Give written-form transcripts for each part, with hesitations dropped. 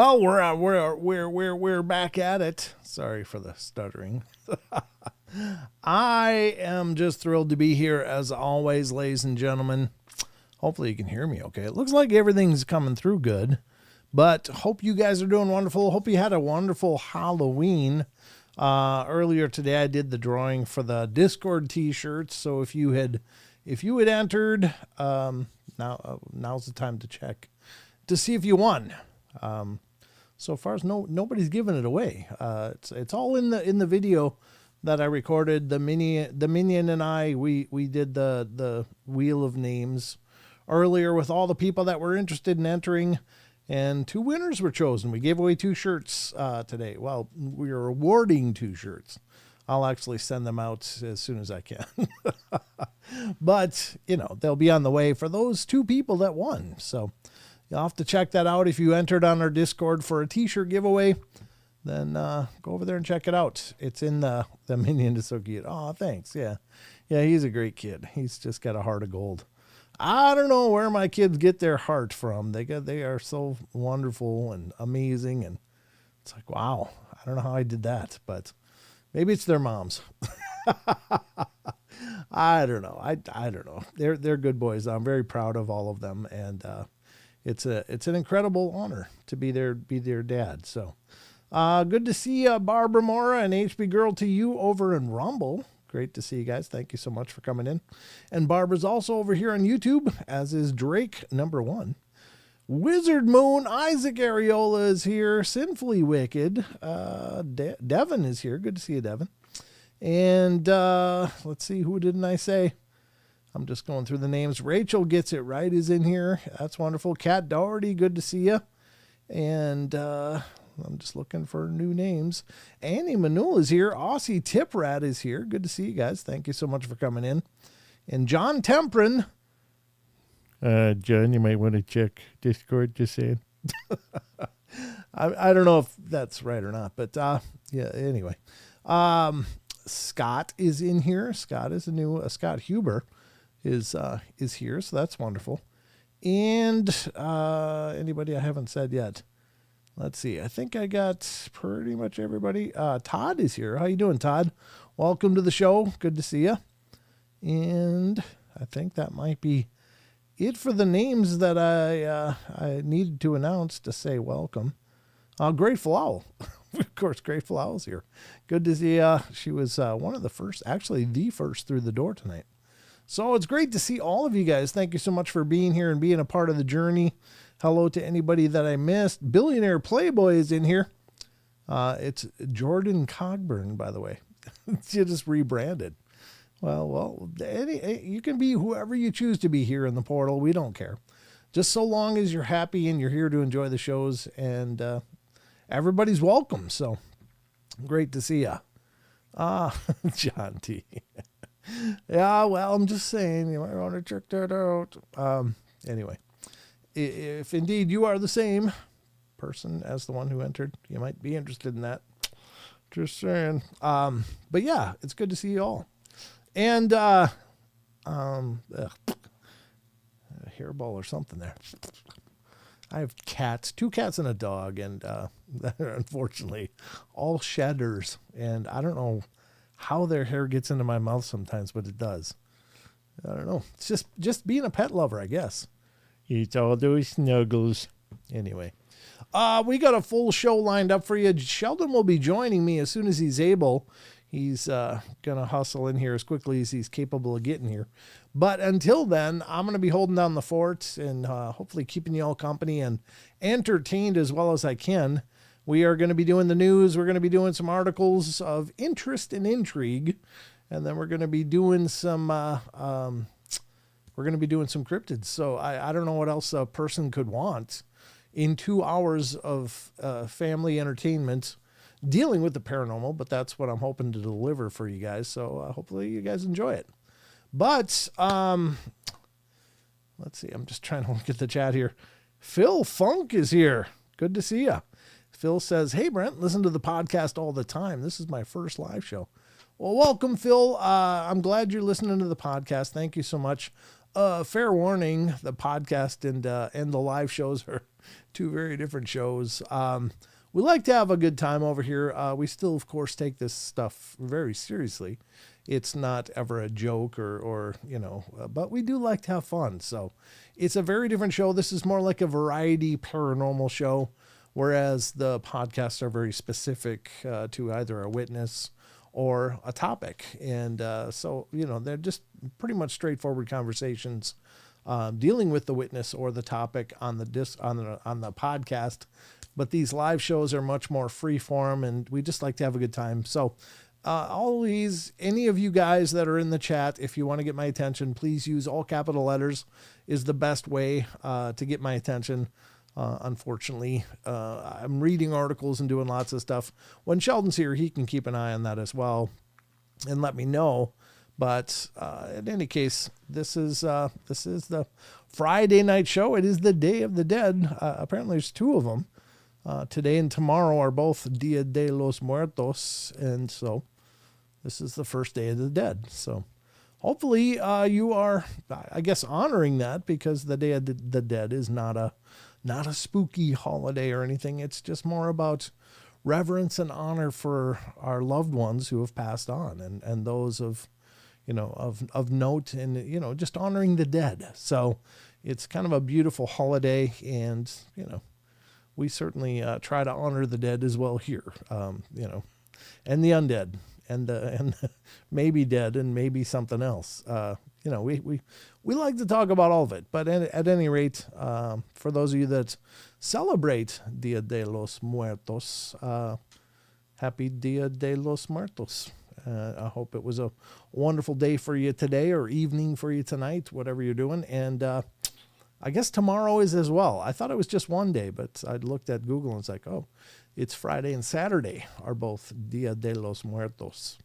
Well, we're back at it. Sorry for the stuttering. I am just thrilled to be here as always, ladies and gentlemen. Hopefully you can hear me okay. It looks like everything's coming through good, but hope you guys are doing wonderful. Hope you had a wonderful Halloween. Earlier today, I did the drawing for the Discord t-shirts. So if you had entered, now's the time to check to see if you won. So far as nobody's giving it away. It's all in the video that I recorded. The minion and I, we did the wheel of names earlier with all the people that were interested in entering, and 2 winners were chosen. We gave away 2 shirts today. Well, we are awarding 2 shirts. I'll actually send them out as soon as I can. But, they'll be on the way for those 2 people that won. So you'll have to check that out. If you entered on our Discord for a t-shirt giveaway, then go over there and check it out. It's in the minion is so cute. Oh, thanks. Yeah, he's a great kid. He's just got a heart of gold. I don't know where my kids get their heart from. They are so wonderful and amazing, and it's like, wow, I don't know how I did that, but maybe it's their moms. I don't know. I don't know. They're good boys. I'm very proud of all of them, and it's an incredible honor to be their dad. So good to see Barbara Mora and HB Girl to you over in Rumble. Great to see you guys. Thank you so much for coming in. And Barbara's also over here on YouTube, as is Drake #1. Wizard Moon, Isaac Areola is here. Sinfully Wicked. Devin is here. Good to see you, Devin. And let's see, who didn't I say? I'm just going through the names. Rachel Gets It Right is in here. That's wonderful. Kat Doherty, good to see you. And I'm just looking for new names. Annie Manul is here. Aussie Tiprat is here. Good to see you guys. Thank you so much for coming in. And John Temprin. John, you might want to check Discord, just saying. I don't know if that's right or not, but yeah, anyway. Scott is in here. Scott is Scott Huber is here, so that's wonderful. And anybody I haven't said yet. Let's see. I think I got pretty much everybody. Todd is here. How you doing, Todd? Welcome to the show. Good to see you. And I think that might be it for the names that I needed to announce to say welcome. Grateful Owl. Of course, Grateful Owl's here. Good to see you. She was one of the first, actually the first through the door tonight. So it's great to see all of you guys. Thank you so much for being here and being a part of the journey. Hello to anybody that I missed. Billionaire Playboy is in here. It's Jordan Cogburn, by the way. You just rebranded. Well, you can be whoever you choose to be here in the portal. We don't care. Just so long as you're happy and you're here to enjoy the shows, and everybody's welcome. So great to see ya. John T. Yeah, well, I'm just saying, you might want to check that out. Anyway. If indeed you are the same person as the one who entered, you might be interested in that. Just saying. But yeah, it's good to see you all. And a hairball or something there. I have cats, 2 cats and a dog, and they're unfortunately all shedders. And I don't know how their hair gets into my mouth sometimes, but it does. I don't know. It's just being a pet lover, I guess. It's all those snuggles. Anyway, we got a full show lined up for you. Sheldon will be joining me as soon as he's able. He's going to hustle in here as quickly as he's capable of getting here. But until then, I'm going to be holding down the fort and hopefully keeping you all company and entertained as well as I can. We are going to be doing the news. We're going to be doing some articles of interest and intrigue. And then we're going to be doing some... We're going to be doing some cryptids. So I don't know what else a person could want in 2 hours of family entertainment dealing with the paranormal, but that's what I'm hoping to deliver for you guys. So hopefully you guys enjoy it. But let's see. I'm just trying to look at the chat here. Phil Funk is here. Good to see you. Phil says, hey, Brent, listen to the podcast all the time. This is my first live show. Well, welcome, Phil. I'm glad you're listening to the podcast. Thank you so much. Fair warning, the podcast and the live shows are two very different shows. We like to have a good time over here. We still, of course, take this stuff very seriously. It's not ever a joke or but we do like to have fun. So it's a very different show. This is more like a variety paranormal show, whereas the podcasts are very specific to either a witness or a topic. And so, they're just pretty much straightforward conversations dealing with the witness or the topic on the podcast. But these live shows are much more free form, and we just like to have a good time. So always, any of you guys that are in the chat, if you want to get my attention, please use all capital letters is the best way to get my attention. Unfortunately, I'm reading articles and doing lots of stuff. When Sheldon's here, he can keep an eye on that as well and let me know. But in any case, this is the Friday night show. It is the Day of the Dead. Apparently, there's two of them. Today and tomorrow are both Dia de los Muertos, and so this is the first Day of the Dead. So hopefully you are, I guess, honoring that, because the Day of the Dead is not a spooky holiday or anything. It's just more about reverence and honor for our loved ones who have passed on, and those of note, and just honoring the dead. So it's kind of a beautiful holiday, and we certainly try to honor the dead as well here, and the undead, and the maybe dead, and maybe something else. We like to talk about all of it. But at any rate, for those of you that celebrate Dia de los Muertos, happy Dia de los Muertos. I hope it was a wonderful day for you today, or evening for you tonight, whatever you're doing. And I guess tomorrow is as well. I thought it was just one day, but I looked at Google and it's like, oh, it's Friday and Saturday are both Dia de los Muertos.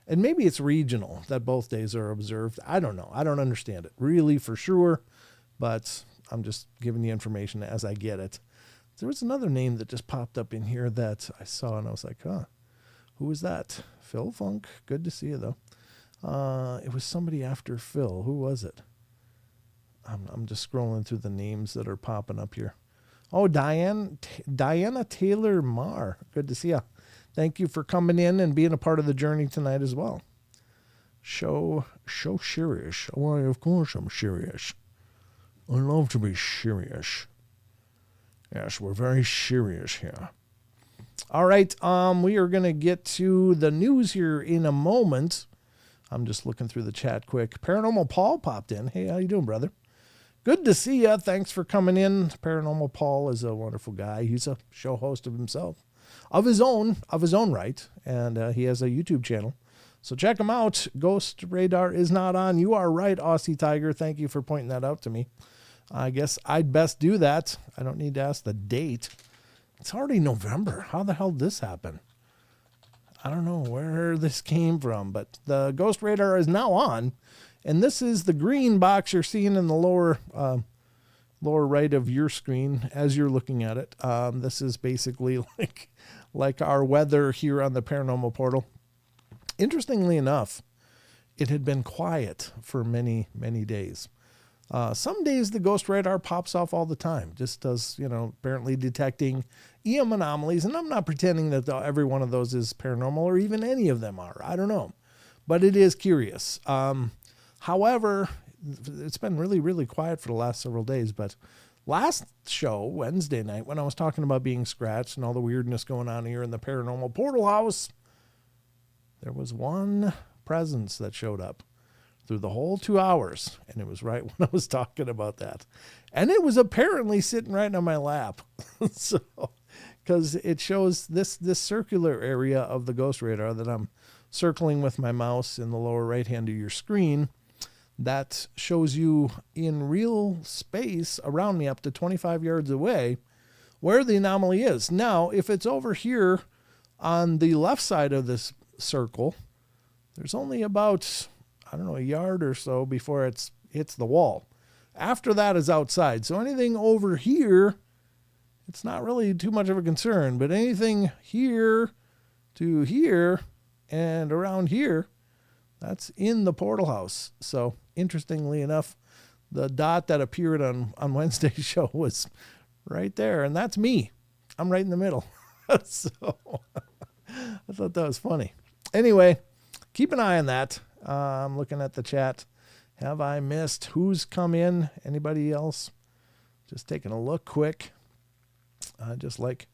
And maybe it's regional that both days are observed. I don't know. I don't understand it really for sure, but I'm just giving the information as I get it. There was another name that just popped up in here that I saw, and I was like, who was that? Phil Funk. Good to see you, though. It was somebody after Phil. Who was it? I'm just scrolling through the names that are popping up here. Oh, Diana Taylor Marr. Good to see you. Thank you for coming in and being a part of the journey tonight as well. So serious. Why, of course I'm serious. I love to be serious. Yes, we're very serious here. All right, we are going to get to the news here in a moment. I'm just looking through the chat quick. Paranormal Paul popped in. Hey, how you doing, brother? Good to see you. Thanks for coming in. Paranormal Paul is a wonderful guy. He's a show host of himself, of his own right, and he has a YouTube channel. So check him out. Ghost Radar is not on. You are right, Aussie Tiger. Thank you for pointing that out to me. I guess I'd best do that. I don't need to ask the date. It's already November. How the hell did this happen? I don't know where this came from, but the Ghost Radar is now on. And this is the green box you're seeing in the lower right of your screen as you're looking at it. This is basically like our weather here on the Paranormal Portal. Interestingly enough, it had been quiet for many, many days. Some days the Ghost Radar pops off all the time, just does, apparently detecting EM anomalies. And I'm not pretending that every one of those is paranormal, or even any of them are. I don't know. But it is curious. However, it's been really, really quiet for the last several days. But last show, Wednesday night, when I was talking about being scratched and all the weirdness going on here in the Paranormal Portal house, there was one presence that showed up through the whole 2 hours. And it was right when I was talking about that. And it was apparently sitting right on my lap. So, because it shows this circular area of the Ghost Radar that I'm circling with my mouse in the lower right hand of your screen. That shows you in real space around me up to 25 yards away where the anomaly is. Now, if it's over here on the left side of this circle, there's only about, a yard or so before it hits the wall. After that is outside. So anything over here, it's not really too much of a concern. But anything here to here and around here, that's in the portal house. So interestingly enough, the dot that appeared on Wednesday's show was right there, and that's me. I'm right in the middle. So I thought that was funny. Anyway, keep an eye on that. I'm looking at the chat. Have I missed who's come in? Anybody else? Just taking a look quick. Just like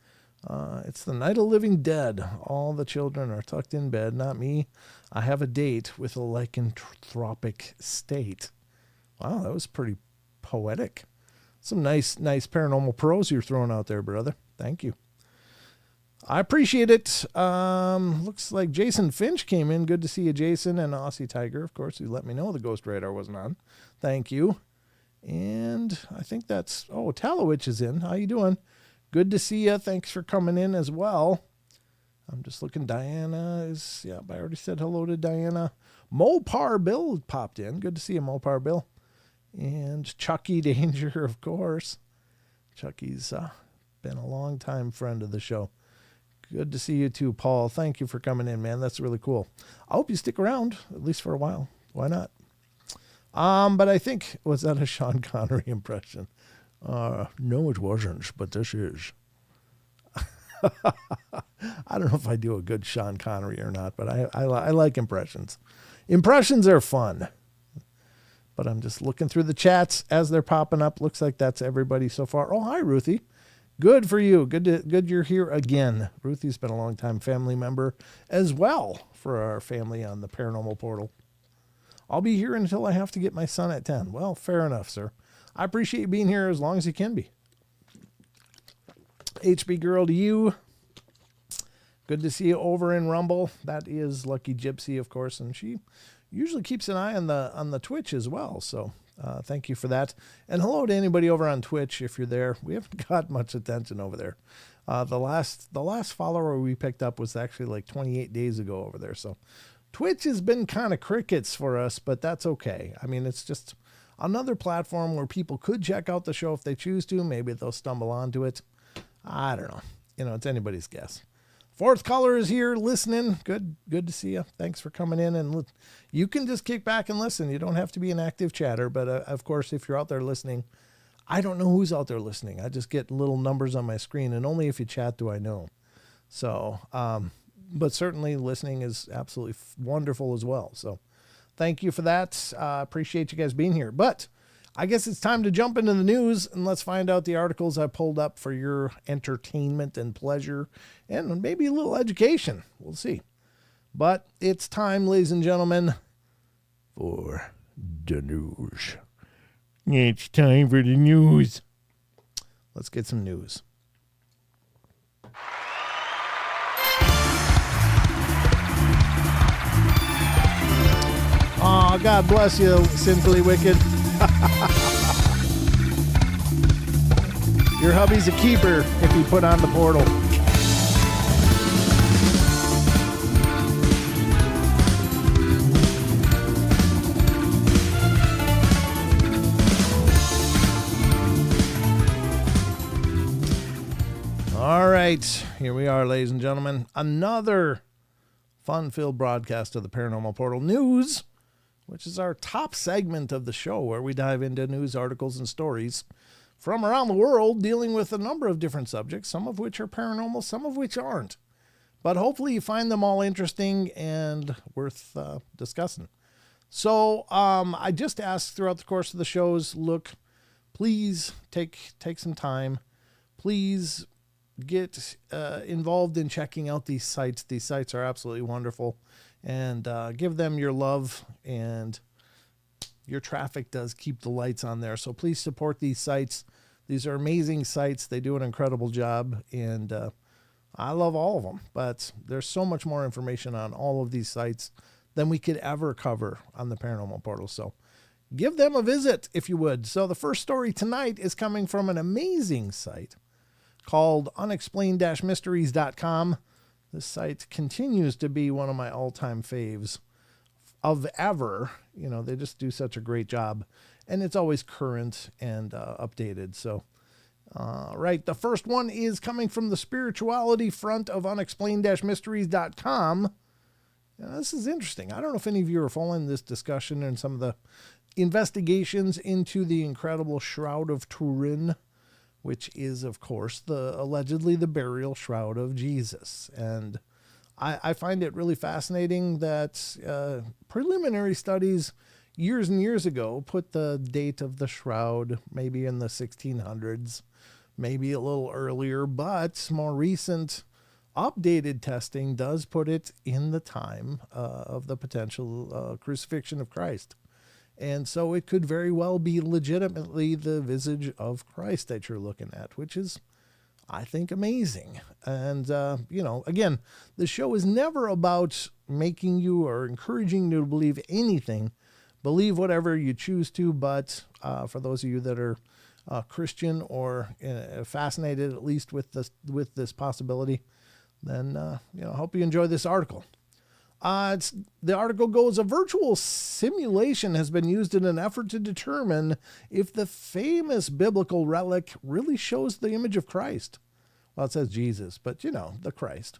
it's the night of living dead. All the children are tucked in bed. Not me. I have a date with a lycanthropic state. Wow, that was pretty poetic. Some nice paranormal prose you're throwing out there, brother. Thank you. I appreciate it. Looks like Jason Finch came in. Good to see you, Jason, and Aussie Tiger, of course, who let me know the Ghost Radar wasn't on. Thank you. And I think that's, Talowich is in. How you doing? Good to see you. Thanks for coming in as well. I'm just looking. Diana is, I already said hello to Diana. Mopar Bill popped in. Good to see you, Mopar Bill. And Chucky Danger, of course. Chucky's been a long time friend of the show. Good to see you too, Paul. Thank you for coming in, man. That's really cool. I hope you stick around, at least for a while. Why not? But I think, was that a Sean Connery impression? No, it wasn't, but this is. I don't know if I do a good Sean Connery or not, but I like impressions. Impressions are fun. But I'm just looking through the chats as they're popping up. Looks like that's everybody so far. Oh, hi, Ruthie. Good for you. Good you're here again. Ruthie's been a long-time family member as well for our family on the Paranormal Portal. I'll be here until I have to get my son at 10. Well, fair enough, sir. I appreciate you being here as long as you can be. HB Girl to you. Good to see you over in Rumble. That is Lucky Gypsy, of course, and she usually keeps an eye on the Twitch as well, so thank you for that. And hello to anybody over on Twitch if you're there. We haven't got much attention over there. The last follower we picked up was actually like 28 days ago over there, so Twitch has been kind of crickets for us, but that's okay. I mean, it's just another platform where people could check out the show if they choose to. Maybe they'll stumble onto it. I don't know. It's anybody's guess. Fourth caller is here listening. Good to see you. Thanks for coming in. And you can just kick back and listen. You don't have to be an active chatter. But of course, if you're out there listening, I don't know who's out there listening. I just get little numbers on my screen. And only if you chat do I know. So, but certainly listening is absolutely wonderful as well. So thank you for that. Appreciate you guys being here. But I guess it's time to jump into the news and let's find out the articles I pulled up for your entertainment and pleasure and maybe a little education. We'll see. But it's time, ladies and gentlemen, for the news. It's time for the news. Let's get some news. Oh, God bless you, Sinfully Wicked. Your hubby's a keeper if you put on the portal. All right, here we are, ladies and gentlemen. Another fun-filled broadcast of the Paranormal Portal News, which is our top segment of the show where we dive into news articles and stories from around the world dealing with a number of different subjects, some of which are paranormal, some of which aren't. But hopefully you find them all interesting and worth discussing. So I just asked throughout the course of the shows, look, please take some time. Please get involved in checking out these sites. These sites are absolutely wonderful. And give them your love, and your traffic does keep the lights on there. So please support these sites. These are amazing sites. They do an incredible job, and I love all of them. But there's so much more information on all of these sites than we could ever cover on the Paranormal Portal. So give them a visit if you would. So the first story tonight is coming from an amazing site called unexplained-mysteries.com. This site continues to be one of my all-time faves of ever. They just do such a great job. And it's always current and updated. So, right, the first one is coming from the spirituality front of unexplained-mysteries.com. This is interesting. I don't know if any of you are following this discussion and some of the investigations into the incredible Shroud of Turin, which is, of course, allegedly the burial shroud of Jesus. And I find it really fascinating that preliminary studies years and years ago put the date of the shroud maybe in the 1600s, maybe a little earlier, but more recent updated testing does put it in the time of the potential crucifixion of Christ. And so it could very well be legitimately the visage of Christ that you're looking at, which is, I think, amazing. And, again, the show is never about making you or encouraging you to believe anything. Believe whatever you choose to, but for those of you that are Christian or fascinated at least with this possibility, then I hope you enjoy this article. The article goes, a virtual simulation has been used in an effort to determine if the famous biblical relic really shows the image of Christ. Well, it says Jesus, but the Christ.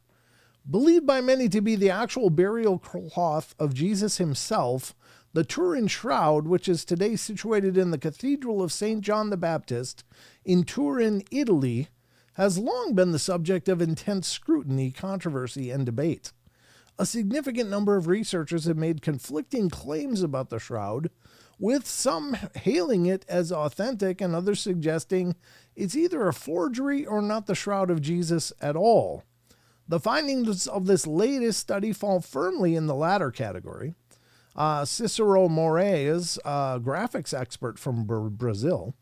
Believed by many to be the actual burial cloth of Jesus himself, the Turin Shroud, which is today situated in the Cathedral of St. John the Baptist in Turin, Italy, has long been the subject of intense scrutiny, controversy, and debate. A significant number of researchers have made conflicting claims about the shroud, with some hailing it as authentic and others suggesting it's either a forgery or not the shroud of Jesus at all. The findings of this latest study fall firmly in the latter category. Cicero Moraes, a graphics expert from Brazil,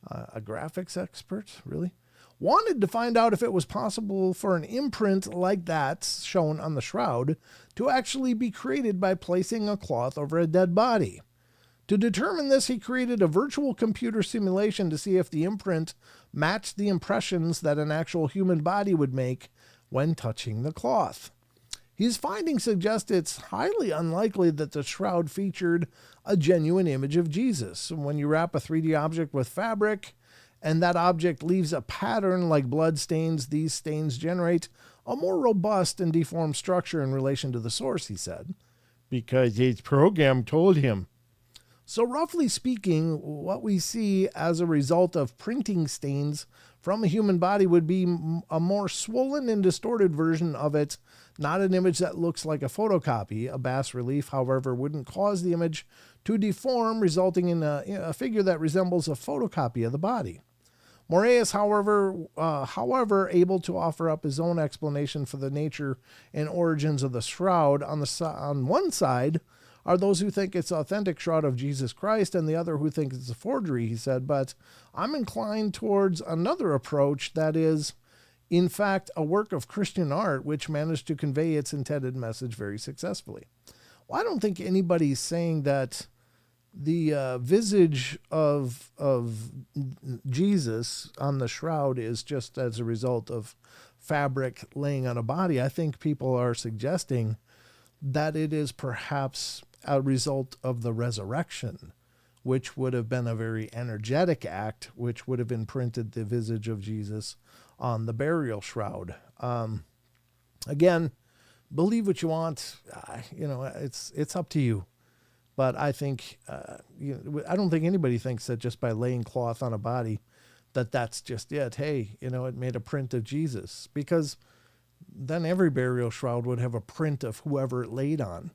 a graphics expert, really? Wanted to find out if it was possible for an imprint like that shown on the shroud to actually be created by placing a cloth over a dead body. To determine this, he created a virtual computer simulation to see if the imprint matched the impressions that an actual human body would make when touching the cloth. His findings suggest it's highly unlikely that the shroud featured a genuine image of Jesus. When you wrap a 3D object with fabric, and that object leaves a pattern like blood stains, these stains generate a more robust and deformed structure in relation to the source, he said. Because his program told him. So roughly speaking, what we see as a result of printing stains from a human body would be a more swollen and distorted version of it, not an image that looks like a photocopy. A bas relief, however, wouldn't cause the image to deform, resulting in a figure that resembles a photocopy of the body. Moraes, however, able to offer up his own explanation for the nature and origins of the shroud. On one side are those who think it's authentic shroud of Jesus Christ, and the other who think it's a forgery, he said. But I'm inclined towards another approach that is, in fact, a work of Christian art which managed to convey its intended message very successfully. Well, I don't think anybody's saying that the visage of Jesus on the shroud is just as a result of fabric laying on a body. I think people are suggesting that it is perhaps a result of the resurrection, which would have been a very energetic act, which would have imprinted the visage of Jesus on the burial shroud. Again, believe what you want. It's up to you. But I think, I don't think anybody thinks that just by laying cloth on a body, that's just it. Hey, it made a print of Jesus, because then every burial shroud would have a print of whoever it laid on,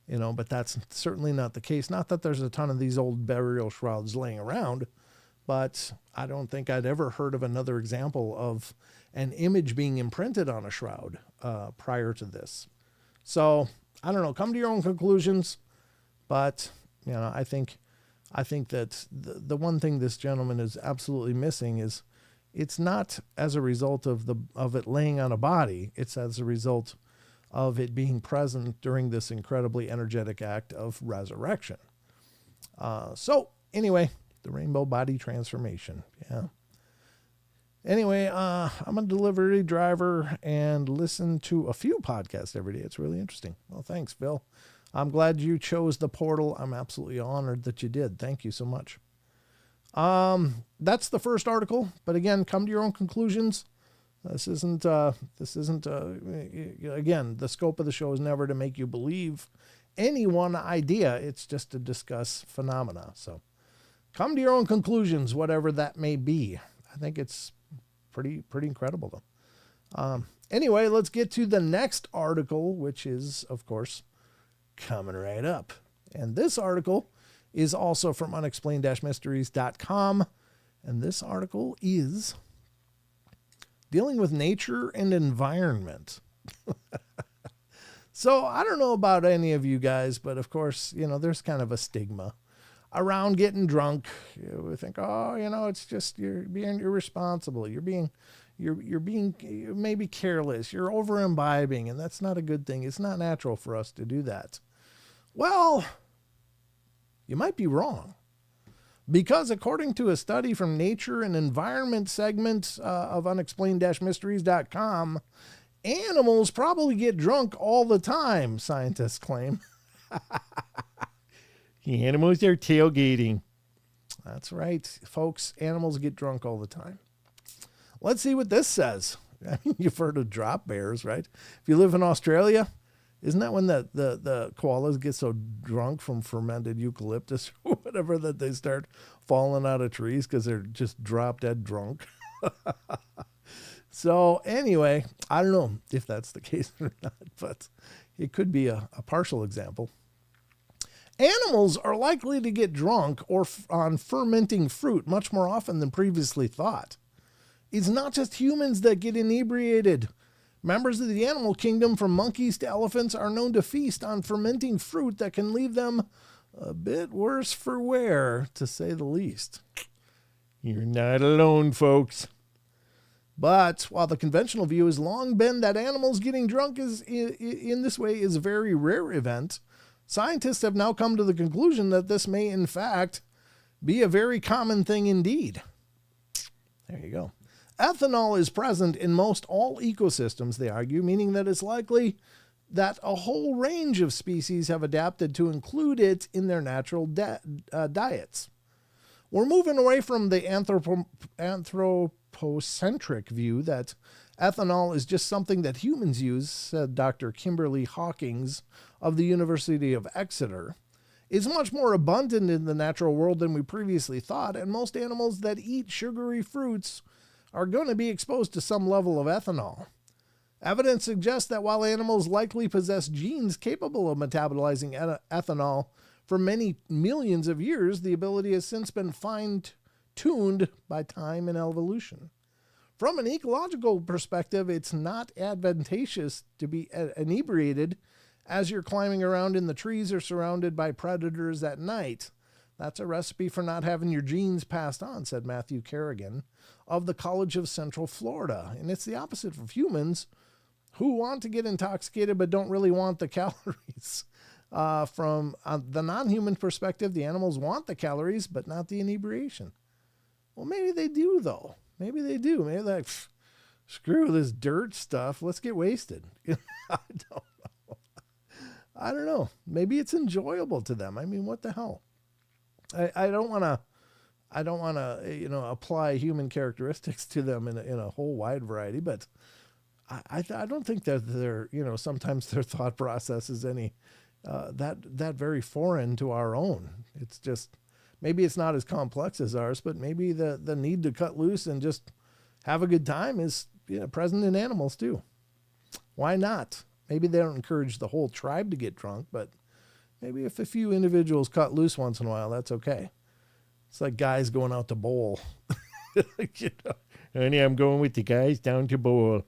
but that's certainly not the case. Not that there's a ton of these old burial shrouds laying around, but I don't think I'd ever heard of another example of an image being imprinted on a shroud prior to this. So I don't know, come to your own conclusions. But, I think that the one thing this gentleman is absolutely missing is it's not as a result of it laying on a body. It's as a result of it being present during this incredibly energetic act of resurrection. So anyway, the rainbow body transformation. Yeah. Anyway, I'm a delivery driver and listen to a few podcasts every day. It's really interesting. Well, thanks, Phil. I'm glad you chose the portal. I'm absolutely honored that you did. Thank you so much. That's the first article, but again, come to your own conclusions. This isn't again, the scope of the show is never to make you believe any one idea. It's just to discuss phenomena. So come to your own conclusions, whatever that may be. I think it's pretty incredible, though. Anyway, let's get to the next article, which is, of course, coming right up. And this article is also from unexplained-mysteries.com. And this article is dealing with nature and environment. So I don't know about any of you guys, but of course, there's kind of a stigma around getting drunk. We think, it's just you're being irresponsible. You're being maybe careless. You're over imbibing, and that's not a good thing. It's not natural for us to do that. Well, you might be wrong. Because according to a study from Nature and Environment segment of unexplained-mysteries.com, animals probably get drunk all the time, scientists claim. The animals are tailgating. That's right, folks. Animals get drunk all the time. Let's see what this says. I mean, you've heard of drop bears, right? If you live in Australia, isn't that when the koalas get so drunk from fermented eucalyptus or whatever that they start falling out of trees because they're just drop dead drunk? So anyway, I don't know if that's the case or not, but it could be a partial example. Animals are likely to get drunk on fermenting fruit much more often than previously thought. It's not just humans that get inebriated. Members of the animal kingdom, from monkeys to elephants, are known to feast on fermenting fruit that can leave them a bit worse for wear, to say the least. You're not alone, folks. But while the conventional view has long been that animals getting drunk in this way is a very rare event, scientists have now come to the conclusion that this may, in fact, be a very common thing indeed. There you go. Ethanol is present in most all ecosystems, they argue, meaning that it's likely that a whole range of species have adapted to include it in their natural diets. We're moving away from the anthropocentric view that ethanol is just something that humans use, said Dr. Kimberly Hawkins of the University of Exeter. It's much more abundant in the natural world than we previously thought, and most animals that eat sugary fruits are going to be exposed to some level of ethanol. Evidence suggests that while animals likely possess genes capable of metabolizing ethanol for many millions of years, the ability has since been fine-tuned by time and evolution. From an ecological perspective, it's not advantageous to be inebriated as you're climbing around in the trees or surrounded by predators at night. That's a recipe for not having your genes passed on, said Matthew Kerrigan of the College of Central Florida. And it's the opposite for humans who want to get intoxicated but don't really want the calories. From the non-human perspective, the animals want the calories but not the inebriation. Well, maybe they do, though. Maybe they do. Maybe they're like, screw this dirt stuff. Let's get wasted. I don't know. Maybe it's enjoyable to them. I mean, what the hell? I don't want to apply human characteristics to them in a whole wide variety, but I don't think that they're, sometimes their thought process is any that very foreign to our own. It's just, maybe it's not as complex as ours, but maybe the need to cut loose and just have a good time is present in animals too. Why not? Maybe they don't encourage the whole tribe to get drunk, but maybe if a few individuals cut loose once in a while, that's okay. It's like guys going out to bowl. Honey, I'm going with the guys down to bowl.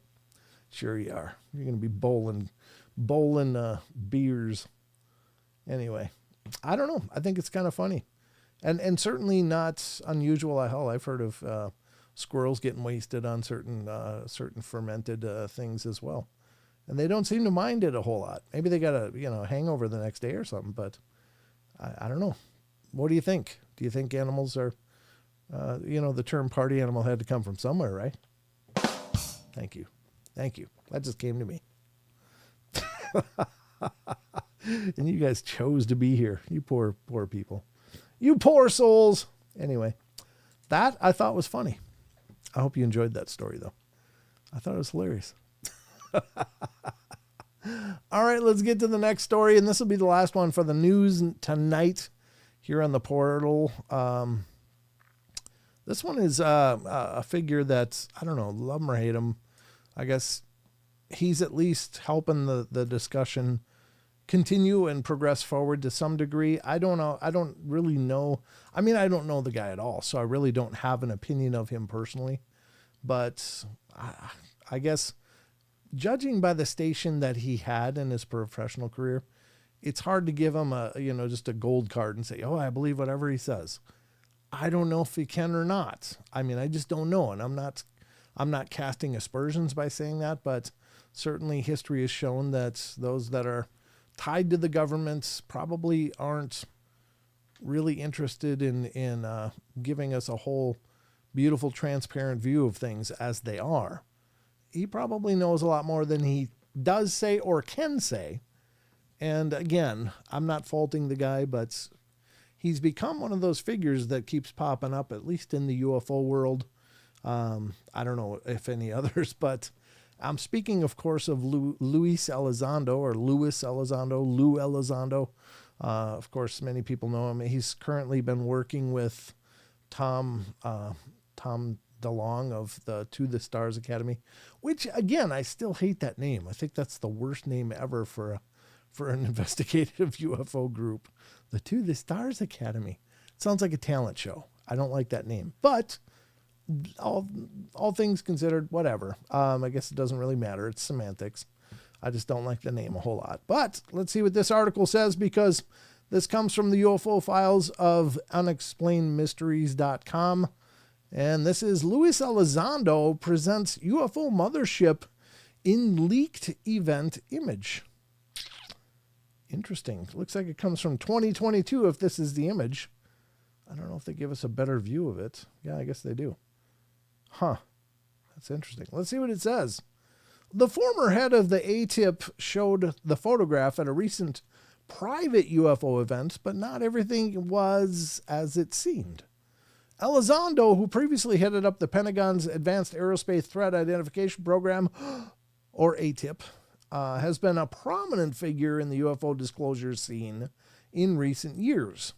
Sure you are. You're going to be bowling beers. Anyway, I don't know. I think it's kind of funny. And certainly not unusual. Hell, I've heard of squirrels getting wasted on certain fermented things as well. And they don't seem to mind it a whole lot. Maybe they got a hangover the next day or something, but I don't know. What do you think? Do you think animals are, the term party animal had to come from somewhere, right? Thank you. That just came to me. And you guys chose to be here. You poor people. You poor souls. Anyway, that I thought was funny. I hope you enjoyed that story, though. I thought it was hilarious. All right, let's get to the next story, and this will be the last one for the news tonight here on the portal. This one is a figure that's, I don't know, love him or hate him. I guess he's at least helping the discussion continue and progress forward to some degree. I don't know. I don't really know. I mean, I don't know the guy at all, so I really don't have an opinion of him personally. But I guess judging by the station that he had in his professional career, it's hard to give him just a gold card and say, oh, I believe whatever he says. I don't know if he can or not. I mean, I just don't know. And I'm not casting aspersions by saying that, but certainly history has shown that those that are tied to the governments probably aren't really interested in giving us a whole beautiful, transparent view of things as they are. He probably knows a lot more than he does say or can say. And again, I'm not faulting the guy, but he's become one of those figures that keeps popping up, at least in the UFO world. I don't know if any others, but I'm speaking, of course, of Luis Elizondo. Lou Elizondo. Of course, many people know him. He's currently been working with Tom DeLonge of the To the Stars Academy, which, again, I still hate that name. I think that's the worst name ever for an investigative UFO group. The To the Stars Academy. It sounds like a talent show. I don't like that name. But all things considered, whatever. I guess it doesn't really matter. It's semantics. I just don't like the name a whole lot. But let's see what this article says, because this comes from the UFO files of unexplainedmysteries.com. And this is Luis Elizondo presents UFO mothership in leaked event image. Interesting. Looks like it comes from 2022 if this is the image. I don't know if they give us a better view of it. Yeah, I guess they do. Huh. That's interesting. Let's see what it says. The former head of the ATIP showed the photograph at a recent private UFO event, but not everything was as it seemed. Elizondo, who previously headed up the Pentagon's Advanced Aerospace Threat Identification Program, or ATIP, has been a prominent figure in the UFO disclosure scene in recent years.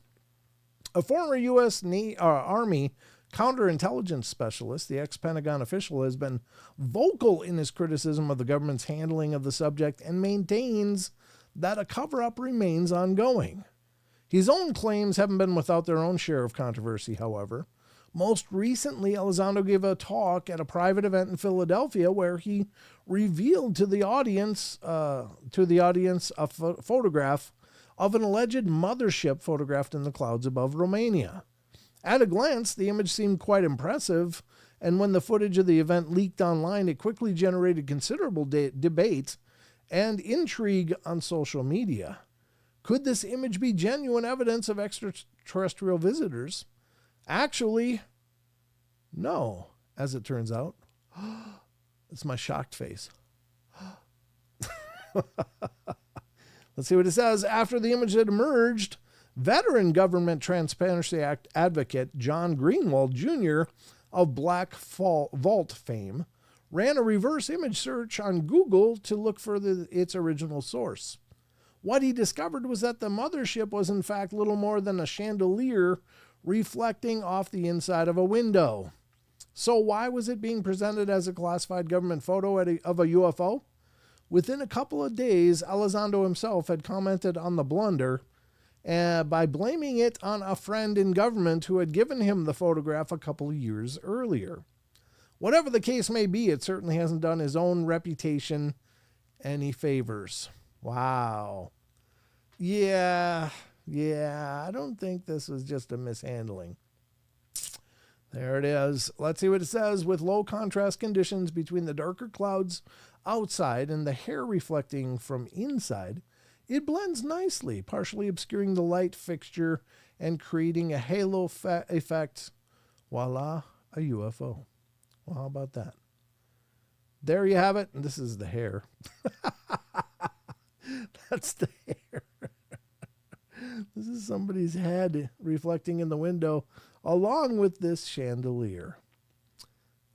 A former U.S. Army counterintelligence specialist, the ex-Pentagon official, has been vocal in his criticism of the government's handling of the subject and maintains that a cover-up remains ongoing. His own claims haven't been without their own share of controversy, however. Most recently, Elizondo gave a talk at a private event in Philadelphia where he revealed to the audience a photograph of an alleged mothership photographed in the clouds above Romania. At a glance, the image seemed quite impressive, and when the footage of the event leaked online, it quickly generated considerable debate and intrigue on social media. Could this image be genuine evidence of extraterrestrial visitors? Actually, no, as it turns out. It's my shocked face. Let's see what it says. After the image had emerged, veteran Government Transparency Act advocate John Greenwald Jr. of Black Vault fame ran a reverse image search on Google to look for its original source. What he discovered was that the mothership was in fact little more than a chandelier reflecting off the inside of a window. So why was it being presented as a classified government photo of a UFO? Within a couple of days, Elizondo himself had commented on the blunder by blaming it on a friend in government who had given him the photograph a couple of years earlier. Whatever the case may be, it certainly hasn't done his own reputation any favors. Wow. Yeah, I don't think this was just a mishandling. There it is. Let's see what it says. With low contrast conditions between the darker clouds outside and the hair reflecting from inside, it blends nicely, partially obscuring the light fixture and creating a halo effect. Voila, a UFO. Well, how about that? There you have it. And this is the hair. That's the hair. This is somebody's head reflecting in the window along with this chandelier.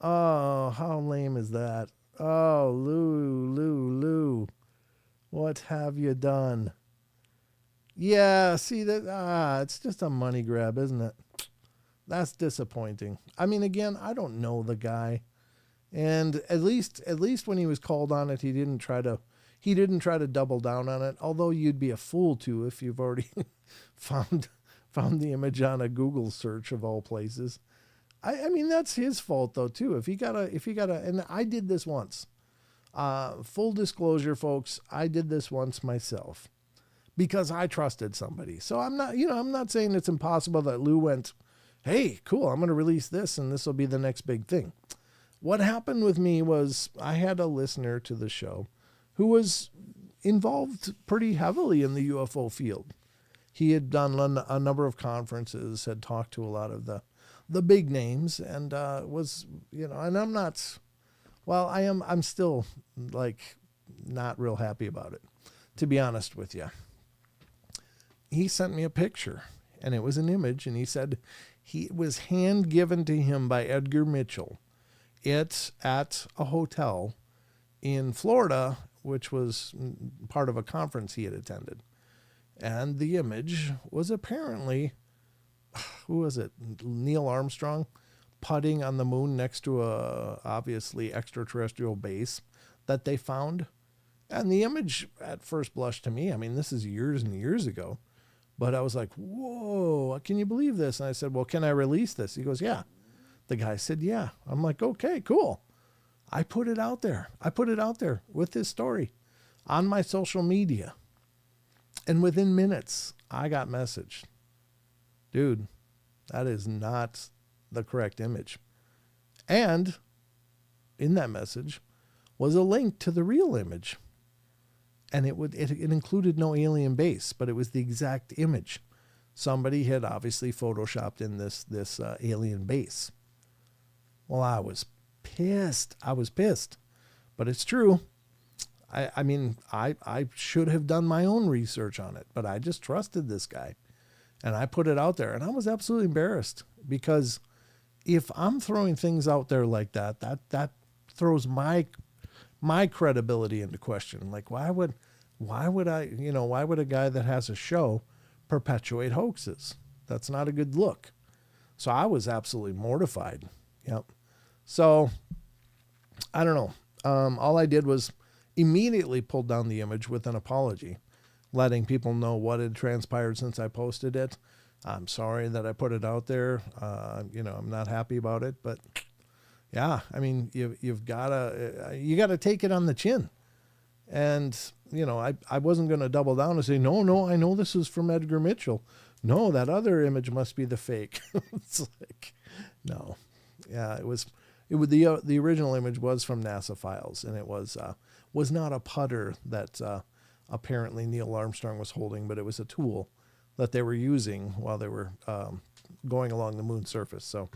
Oh, how lame is that? Oh, Lou. What have you done? Yeah, see that it's just a money grab, isn't it? That's disappointing. I mean, again, I don't know the guy. And at least when he was called on it, he didn't try to double down on it. Although you'd be a fool to if you've already found the image on a Google search of all places. I mean, that's his fault though too. If he got a, and I did this once. Full disclosure, folks, I did this once myself because I trusted somebody. So I'm not saying it's impossible that Lou went, hey, cool, I'm going to release this and this will be the next big thing. What happened with me was I had a listener to the show who was involved pretty heavily in the UFO field. He had done a number of conferences, had talked to a lot of the big names, and was, and I'm still like not real happy about it, to be honest with you. He sent me a picture, and it was an image, and he said it was hand given to him by Edgar Mitchell. It's at a hotel in Florida, which was part of a conference he had attended. And the image was apparently, who was it? Neil Armstrong putting on the moon next to a obviously extraterrestrial base that they found. And the image at first blush to me, I mean, this is years and years ago, but I was like, whoa, can you believe this? And I said, well, can I release this? He goes, yeah. The guy said, yeah. I'm like, okay, cool. I put it out there. With this story on my social media. And within minutes, I got messaged. Dude, that is not the correct image. And in that message was a link to the real image. And it included no alien base, but it was the exact image. Somebody had obviously photoshopped in this alien base. Well, I was pissed. But it's true. I mean, I should have done my own research on it, but I just trusted this guy. And I put it out there, and I was absolutely embarrassed because if I'm throwing things out there like that throws my credibility into question. Like, why would a guy that has a show perpetuate hoaxes? That's not a good look. So I was absolutely mortified. Yep. So I don't know. All I did was immediately pull down the image with an apology, letting people know what had transpired since I posted it. I'm sorry that I put it out there. I'm not happy about it, but yeah, I mean, you gotta take it on the chin. And, I wasn't going to double down and say, no, I know this is from Edgar Mitchell. No, that other image must be the fake. It's like, no. Yeah, the original image was from NASA files, and it was not a putter that apparently Neil Armstrong was holding, but it was a tool that they were using while they were going along the moon's surface. So,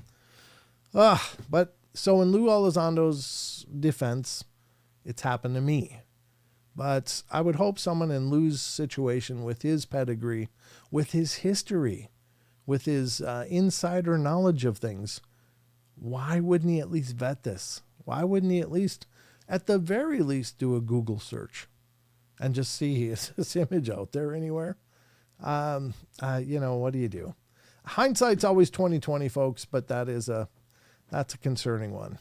so in Lou Elizondo's defense, it's happened to me. But I would hope someone in Lou's situation, with his pedigree, with his history, with his insider knowledge of things, why wouldn't he at least vet this? Why wouldn't he at least, at the very least, do a Google search and just see, is this image out there anywhere? What do you do? Hindsight's always 20/20, folks, but that's a concerning one.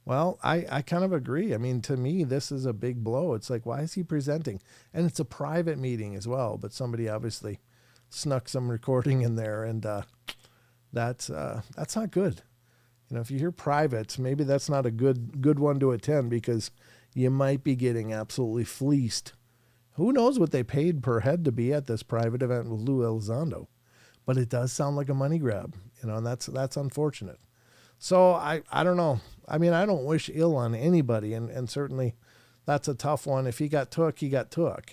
Well, I kind of agree. I mean, to me, this is a big blow. It's like, why is he presenting? And it's a private meeting as well, but somebody obviously snuck some recording in there, and that's not good. If you hear private, maybe that's not a good one to attend, because you might be getting absolutely fleeced. Who knows what they paid per head to be at this private event with Lou Elizondo, but it does sound like a money grab, and that's unfortunate. So I don't know. I mean, I don't wish ill on anybody, and certainly that's a tough one. If he got took, he got took,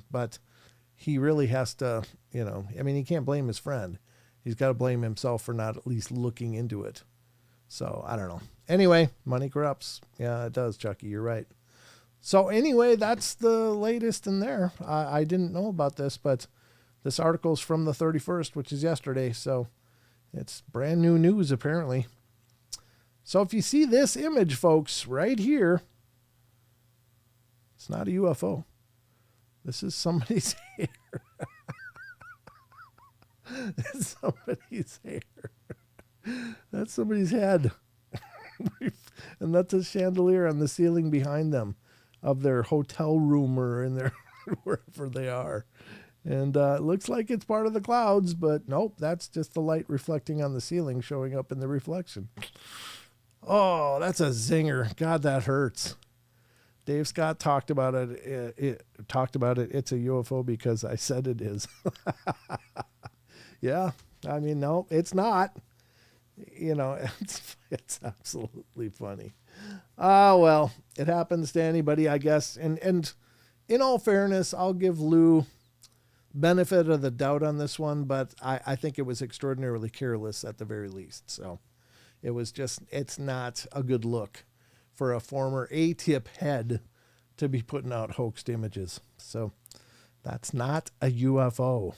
but he really has to, I mean, he can't blame his friend. He's got to blame himself for not at least looking into it. So I don't know. Anyway, money corrupts. Yeah, it does, Chucky. You're right. So anyway, that's the latest in there. I didn't know about this, but this article's from the 31st, which is yesterday. So it's brand new news, apparently. So if you see this image, folks, right here, it's not a UFO. This is somebody's hair. It's somebody's hair. That's somebody's head. And that's a chandelier on the ceiling behind them of their hotel room or in their wherever they are. And it looks like it's part of the clouds, but nope, that's just the light reflecting on the ceiling showing up in the reflection. Oh, that's a zinger. God, that hurts. Dave Scott talked about it. It's a UFO because I said it is. Yeah, I mean, no, it's not. You know, it's absolutely funny. Well, it happens to anybody, I guess. And in all fairness, I'll give Lou benefit of the doubt on this one, but I think it was extraordinarily careless at the very least. So it's not a good look for a former A-tip head to be putting out hoaxed images. So that's not a UFO.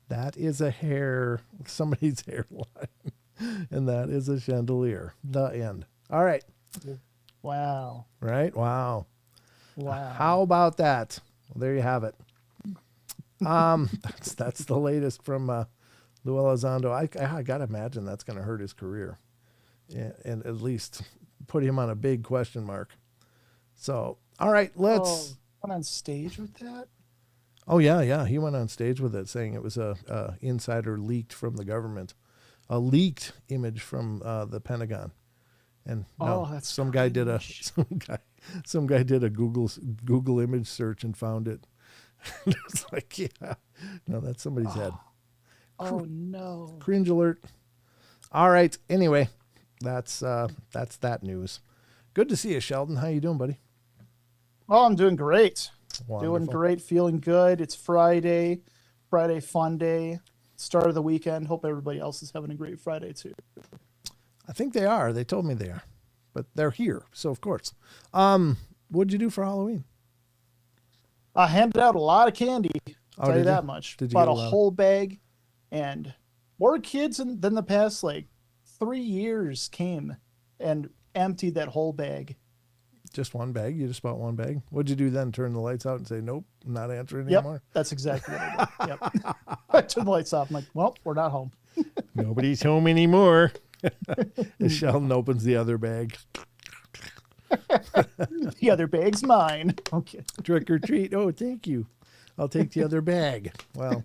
That is a hair, somebody's hairline, and that is a chandelier. The end. All right. Wow. Right? Wow. Wow. How about that? Well, there you have it. That's the latest from Lou Elizondo. I gotta imagine that's gonna hurt his career, and at least put him on a big question mark. So, all right, let's. Went on stage with that. Oh yeah, he went on stage with it, saying it was a insider leaked from the government, a leaked image from the Pentagon, and no, that's some guy did a Google image search and found it. It's like, yeah, no, that's somebody's head. Oh no! Cringe alert. All right. Anyway, that's that news. Good to see you, Sheldon. How you doing, buddy? Oh, I'm doing great. Wonderful. Doing great, feeling good. It's Friday fun day, start of the weekend. Hope everybody else is having a great Friday too. I think they are. They told me they are, but they're here, so of course. What'd you do for Halloween? I handed out a lot of candy. I'll tell you that much. Did you Bought get a a lot? whole bag, and more kids than the past 3 years came and emptied that whole bag. Just one bag? You just bought one bag? What'd you do then? Turn the lights out and say, nope, I'm not answering Yep, anymore? that's exactly what I did. Yep. I turned the lights off. I'm like, well, we're not home. Nobody's home anymore. And Sheldon opens the other bag. The other bag's mine. Okay. Trick or treat. Oh, thank you. I'll take the other bag. Well,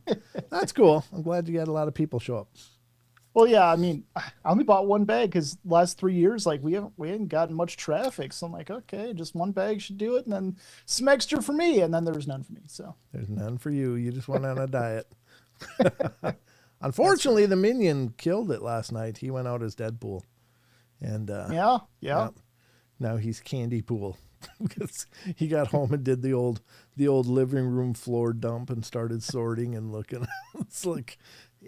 that's cool. I'm glad you had a lot of people show up. Well, yeah, I mean, I only bought one bag because last 3 years, we hadn't gotten much traffic. So I'm like, okay, just one bag should do it, and then some extra for me, and then there was none for me. So There's none for you. You just went on a diet. Unfortunately, the Minion killed it last night. He went out as Deadpool, and yeah. now he's Candy Pool because he got home and did the old living room floor dump and started sorting and looking. It's like,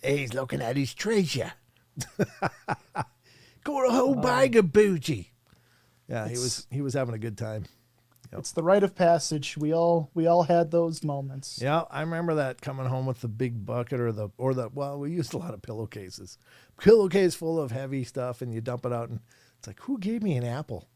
hey, he's looking at his treasure. Got a whole bag of bougie. Yeah, he was having a good time. Yep. It's the rite of passage. We all had those moments. Yeah, I remember that, coming home with the big bucket or the well, we used a lot of pillowcase full of heavy stuff, and you dump it out, and it's like, who gave me an apple?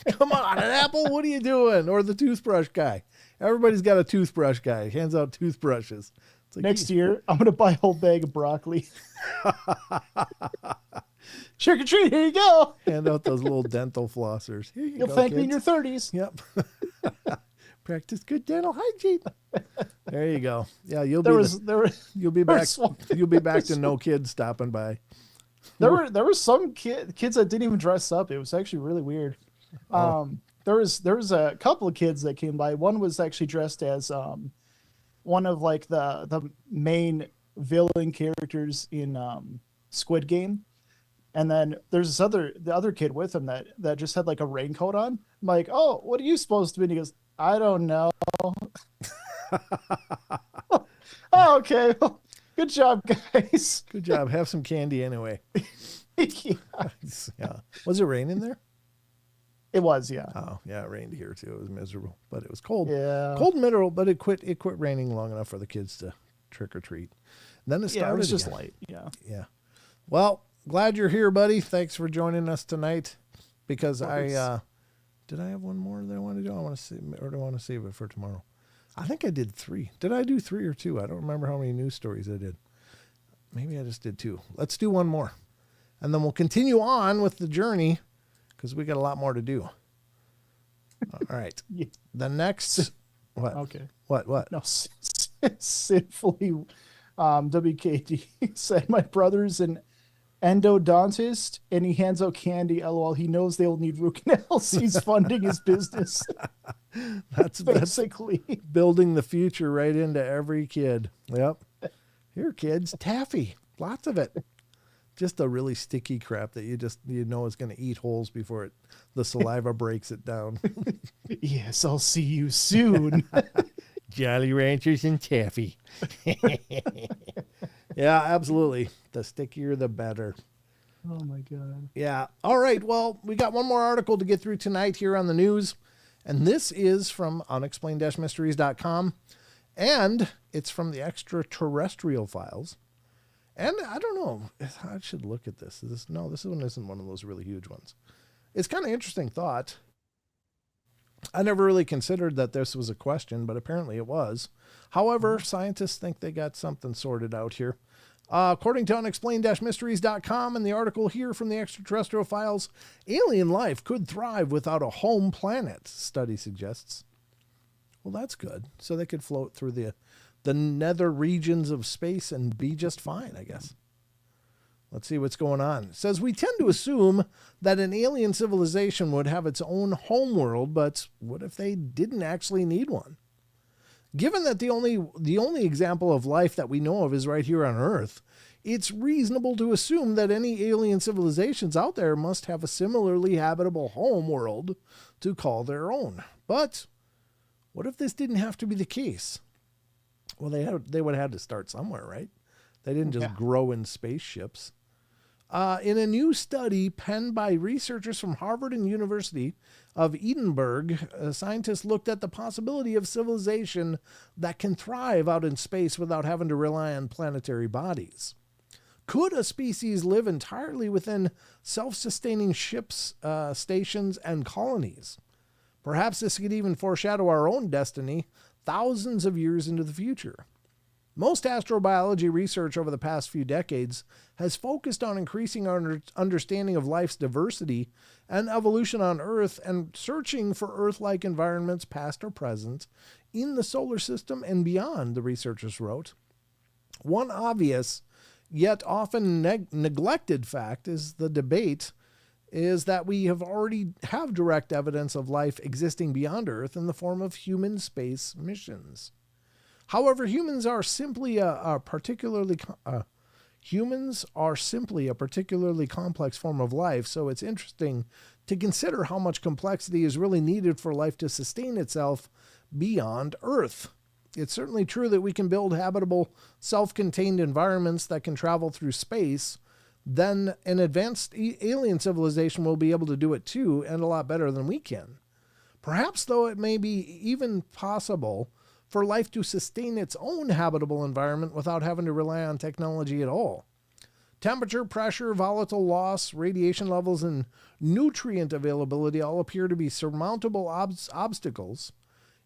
Come on, an apple? What are you doing? Or the toothbrush guy. Everybody's got a toothbrush guy. Hands out toothbrushes. It's like, Next year, I'm going to buy a whole bag of broccoli. Trick or treat, here you go. Hand out those little dental flossers. Here you You'll go, thank me in kids. your 30s. Yep. Practice good dental hygiene. There you go. Yeah, you'll be back to no kids stopping by. There were some kids that didn't even dress up. It was actually really weird. There was a couple of kids that came by. One was actually dressed as one of the main villain characters in Squid Game. And then there's the other kid with him that just had a raincoat on. I'm like, oh, what are you supposed to be? And he goes, I don't know. Oh, okay. Well, good job, guys. Good job. Have some candy anyway. Yeah. Was it raining there? It was, yeah. Oh, yeah, it rained here too. It was miserable, but it was cold. Yeah. Cold and miserable, but it quit raining long enough for the kids to trick or treat. And then it started. Yeah, it was just again. light. Yeah. Yeah. Well, glad you're here, buddy. Thanks for joining us tonight, because I Did I have one more that I want to do? I want to see, or do I want to save it for tomorrow? I think I did 3. Did I do 3 or 2? I don't remember how many news stories I did. Maybe I just did 2. Let's do one more. And then we'll continue on with the journey because we got a lot more to do. All right. Yeah. The next... What? Okay. What? No, sinfully, WKD said, my brother's an endodontist and he hands out candy. LOL. He knows they'll need root canals. He's funding his business. That's basically building the future right into every kid. Yep. Here, kids, taffy. Lots of it. Just a really sticky crap that you know is going to eat holes before the saliva breaks it down. Yes, I'll see you soon. Jolly Ranchers and taffy. Yeah, absolutely. The stickier, the better. Oh my God. Yeah. All right. Well, we got one more article to get through tonight here on the news. And this is from unexplained-mysteries.com. And it's from the extraterrestrial files. And I don't know. I should look at this. This one isn't one of those really huge ones. It's kind of interesting thought. I never really considered that this was a question, but apparently it was. However, scientists think they got something sorted out here. According to unexplained-mysteries.com and the article here from the extraterrestrial files, alien life could thrive without a home planet, study suggests. Well, that's good. So they could float through the nether regions of space and be just fine, I guess. Let's see what's going on. It says, we tend to assume that an alien civilization would have its own homeworld, but what if they didn't actually need one? Given that the only example of life that we know of is right here on Earth, it's reasonable to assume that any alien civilizations out there must have a similarly habitable home world to call their own. But what if this didn't have to be the case? Well, they would have had to start somewhere, right? They didn't just grow in spaceships. In a new study penned by researchers from Harvard and University of Edinburgh, scientists looked at the possibility of civilization that can thrive out in space without having to rely on planetary bodies. Could a species live entirely within self-sustaining ships, stations, and colonies? Perhaps this could even foreshadow our own destiny thousands of years into the future. Most astrobiology research over the past few decades has focused on increasing our understanding of life's diversity and evolution on Earth and searching for Earth-like environments, past or present, in the solar system and beyond, the researchers wrote. One obvious, yet often neglected fact is that we already have direct evidence of life existing beyond Earth in the form of human space missions. However, humans are simply a particularly complex form of life, so it's interesting to consider how much complexity is really needed for life to sustain itself beyond Earth. It's certainly true that we can build habitable, self-contained environments that can travel through space. Then an advanced alien civilization will be able to do it too, and a lot better than we can. Perhaps, though, it may be even possible for life to sustain its own habitable environment without having to rely on technology at all. Temperature, pressure, volatile loss, radiation levels, and nutrient availability all appear to be surmountable obstacles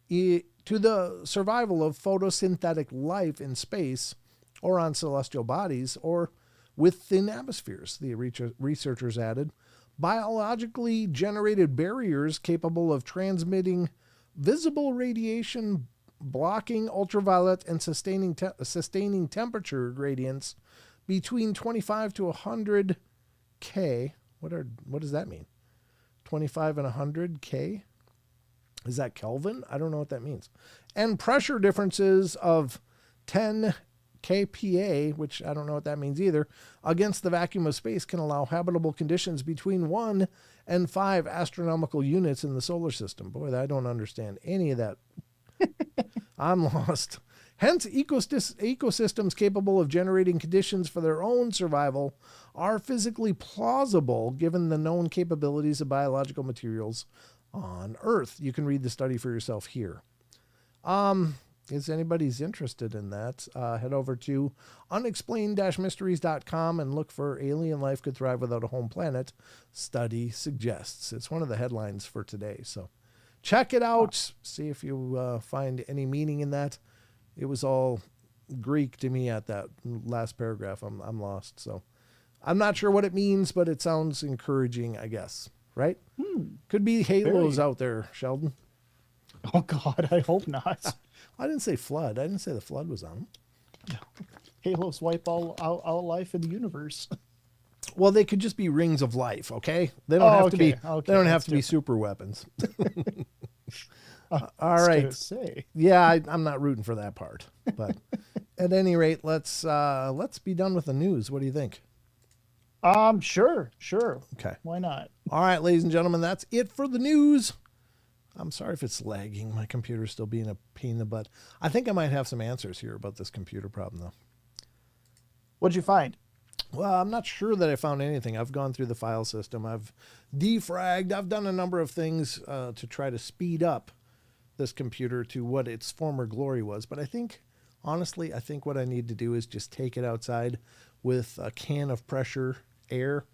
to the survival of photosynthetic life in space or on celestial bodies or within atmospheres, the researchers added. Biologically generated barriers capable of transmitting visible radiation, blocking ultraviolet, and sustaining temperature gradients between 25 to 100 K. What does that mean? 25 and 100 K? Is that Kelvin? I don't know what that means. And pressure differences of 10 kPa, which I don't know what that means either, against the vacuum of space can allow habitable conditions between 1 and 5 astronomical units in the solar system. Boy, I don't understand any of that. I'm lost. Hence, ecosystems capable of generating conditions for their own survival are physically plausible given the known capabilities of biological materials on Earth. You can read the study for yourself here. is anybody's interested in that, head over to unexplained-mysteries.com and look for Alien Life Could Thrive Without a Home Planet. Study suggests. It's one of the headlines for today. So check it out. See if you find any meaning in that. It was all Greek to me at that last paragraph. I'm lost. So I'm not sure what it means, but it sounds encouraging, I guess. Right? Could be halos out there, Sheldon. Oh God, I hope not. I didn't say flood. I didn't say the flood was on them. Halos wipe all life in the universe. Well, they could just be rings of life, okay? They don't have to be. Okay, they don't have that's to be super weapons. All I was right. gonna say. Yeah, I'm not rooting for that part. But at any rate, let's be done with the news. What do you think? Sure. Okay. Why not? All right, ladies and gentlemen, that's it for the news. I'm sorry if it's lagging. My computer's still being a pain in the butt. I think I might have some answers here about this computer problem, though. What'd you find? Well, I'm not sure that I found anything. I've gone through the file system. I've defragged. I've done a number of things to try to speed up this computer to what its former glory was. But I think, honestly, what I need to do is just take it outside with a can of pressure air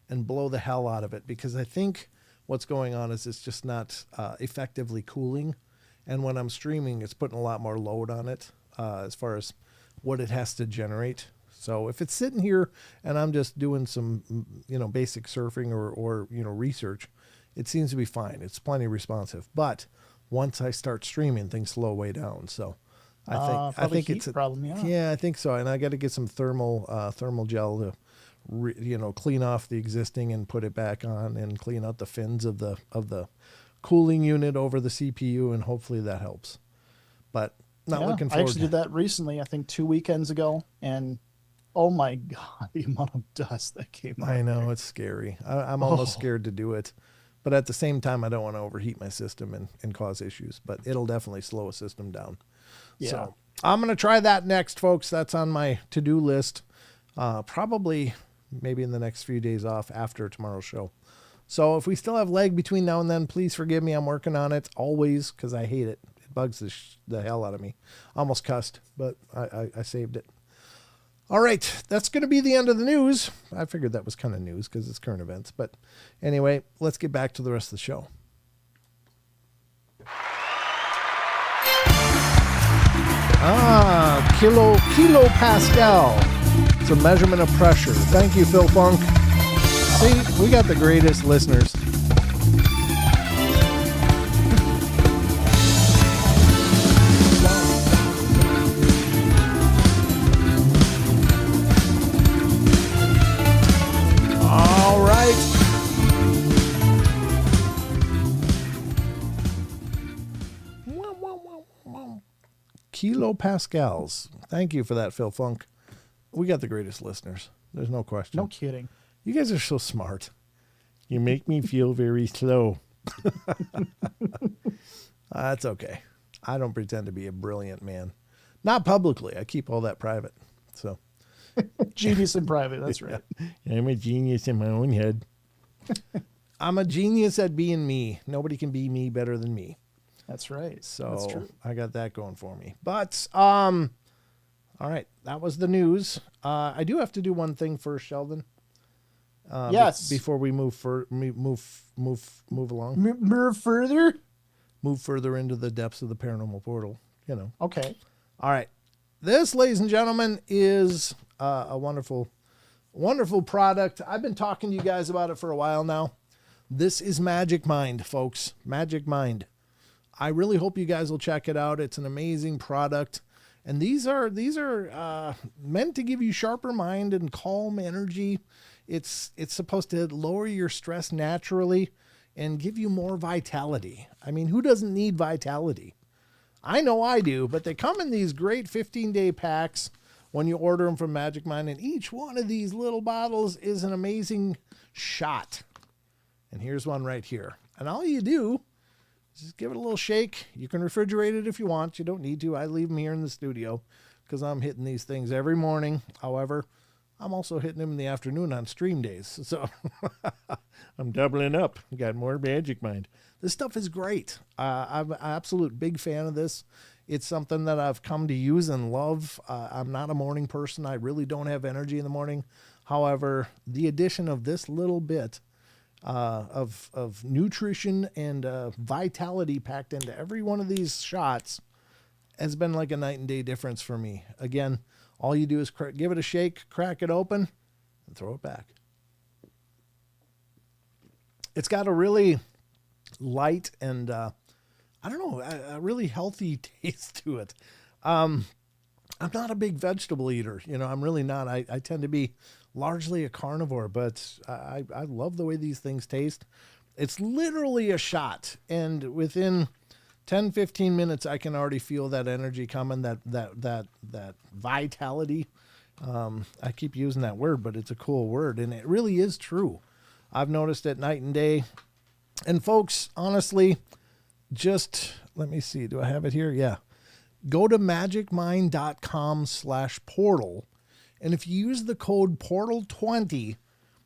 and blow the hell out of it, because I think what's going on is it's just not effectively cooling. And when I'm streaming, it's putting a lot more load on it as far as what it has to generate. So if it's sitting here and I'm just doing some, basic surfing or research, it seems to be fine. It's plenty responsive. But once I start streaming, things slow way down. So I think it's a problem. Yeah, I think so. And I got to get some thermal gel to clean off the existing and put it back on, and clean out the fins of the cooling unit over the CPU, and hopefully that helps. But not looking forward. I actually did that recently, I think 2 weekends ago, and oh my God, the amount of dust that came out. I know, it's scary. I'm almost scared to do it. But at the same time, I don't want to overheat my system and cause issues. But it'll definitely slow a system down. Yeah. So I'm going to try that next, folks. That's on my to-do list. Probably maybe in the next few days off after tomorrow's show. So if we still have lag between now and then, please forgive me. I'm working on it always, because I hate it. It bugs the hell out of me. Almost cussed, but I saved it. All right, that's going to be the end of the news. I figured that was kind of news because it's current events. But anyway, let's get back to the rest of the show. Kilopascal. It's a measurement of pressure. Thank you, Phil Funk. See, we got the greatest listeners. All right. Kilopascals. Thank you for that, Phil Funk. We got the greatest listeners. There's no question. No kidding. You guys are so smart. You make me feel very slow. That's okay. I don't pretend to be a brilliant man. Not publicly. I keep all that private. So Genius in private. That's right. I'm a genius in my own head. I'm a genius at being me. Nobody can be me better than me. That's right. So That's true. I got that going for me. But all right, that was the news. I do have to do one thing first, Sheldon. Yes. Before we move along. Move further. Move further into the depths of the paranormal portal. Okay. All right. This, ladies and gentlemen, is a wonderful, wonderful product. I've been talking to you guys about it for a while now. This is Magic Mind, folks. Magic Mind. I really hope you guys will check it out. It's an amazing product. And these are meant to give you sharper mind and calm energy. It's supposed to lower your stress naturally and give you more vitality. I mean, who doesn't need vitality? I know I do, but they come in these great 15-day packs when you order them from Magic Mind, and each one of these little bottles is an amazing shot. And here's one right here. And all you do is just give it a little shake. You can refrigerate it if you want. You don't need to. I leave them here in the studio because I'm hitting these things every morning. However, I'm also hitting them in the afternoon on stream days. So I'm doubling up. Got more Magic Mind. This stuff is great. I'm an absolute big fan of this. It's something that I've come to use and love. I'm not a morning person. I really don't have energy in the morning. However, the addition of this little bit of nutrition and vitality packed into every one of these shots has been like a night and day difference for me. Again, all you do is give it a shake, crack it open, and throw it back. It's got a really light and, I don't know, a really healthy taste to it. I'm not a big vegetable eater. I'm really not. I tend to be largely a carnivore, but I love the way these things taste. It's literally a shot. And within 10, 15 minutes, I can already feel that energy coming, that vitality. I keep using that word, but it's a cool word. And it really is true. I've noticed it night and day. And folks, honestly, just let me see. Do I have it here? Yeah. Go to magicmind.com/portal. And if you use the code portal20,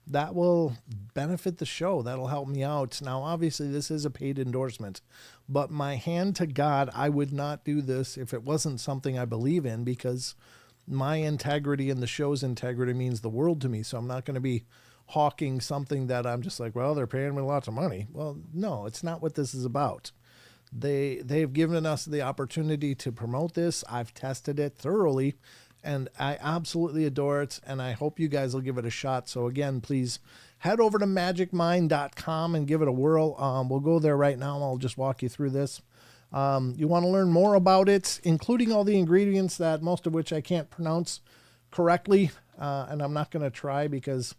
that will benefit the show. That'll help me out. Now, obviously, this is a paid endorsement, but my hand to God, I would not do this if it wasn't something I believe in, because my integrity and the show's integrity means the world to me. So I'm not going to be hawking something that I'm just like, well, they're paying me lots of money. Well, no, it's not what this is about. They've given us the opportunity to promote this. I've tested it thoroughly, and I absolutely adore it, and I hope you guys will give it a shot. So again, please head over to magicmind.com and give it a whirl. We'll go there right now. I'll just walk you through this. You want to learn more about it, including all the ingredients, that most of which I can't pronounce correctly, and I'm not going to try because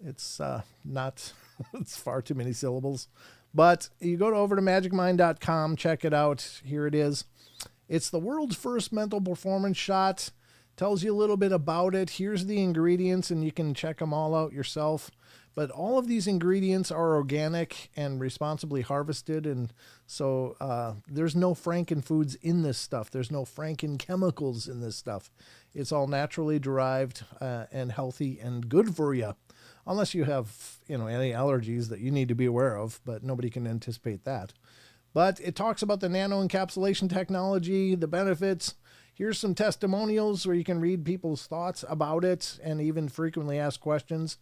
it's not, it's far too many syllables. But you go over to magicmind.com, check it out. Here it is. It's the world's first mental performance shot. Tells you a little bit about it. Here's the ingredients, and you can check them all out yourself. But all of these ingredients are organic and responsibly harvested, and so there's no frankenfoods in this stuff. There's no frankenchemicals in this stuff. It's all naturally derived and healthy and good for you. Unless you have, any allergies that you need to be aware of, but nobody can anticipate that. But it talks about the nano encapsulation technology, the benefits. Here's some testimonials where you can read people's thoughts about it and even frequently ask questions.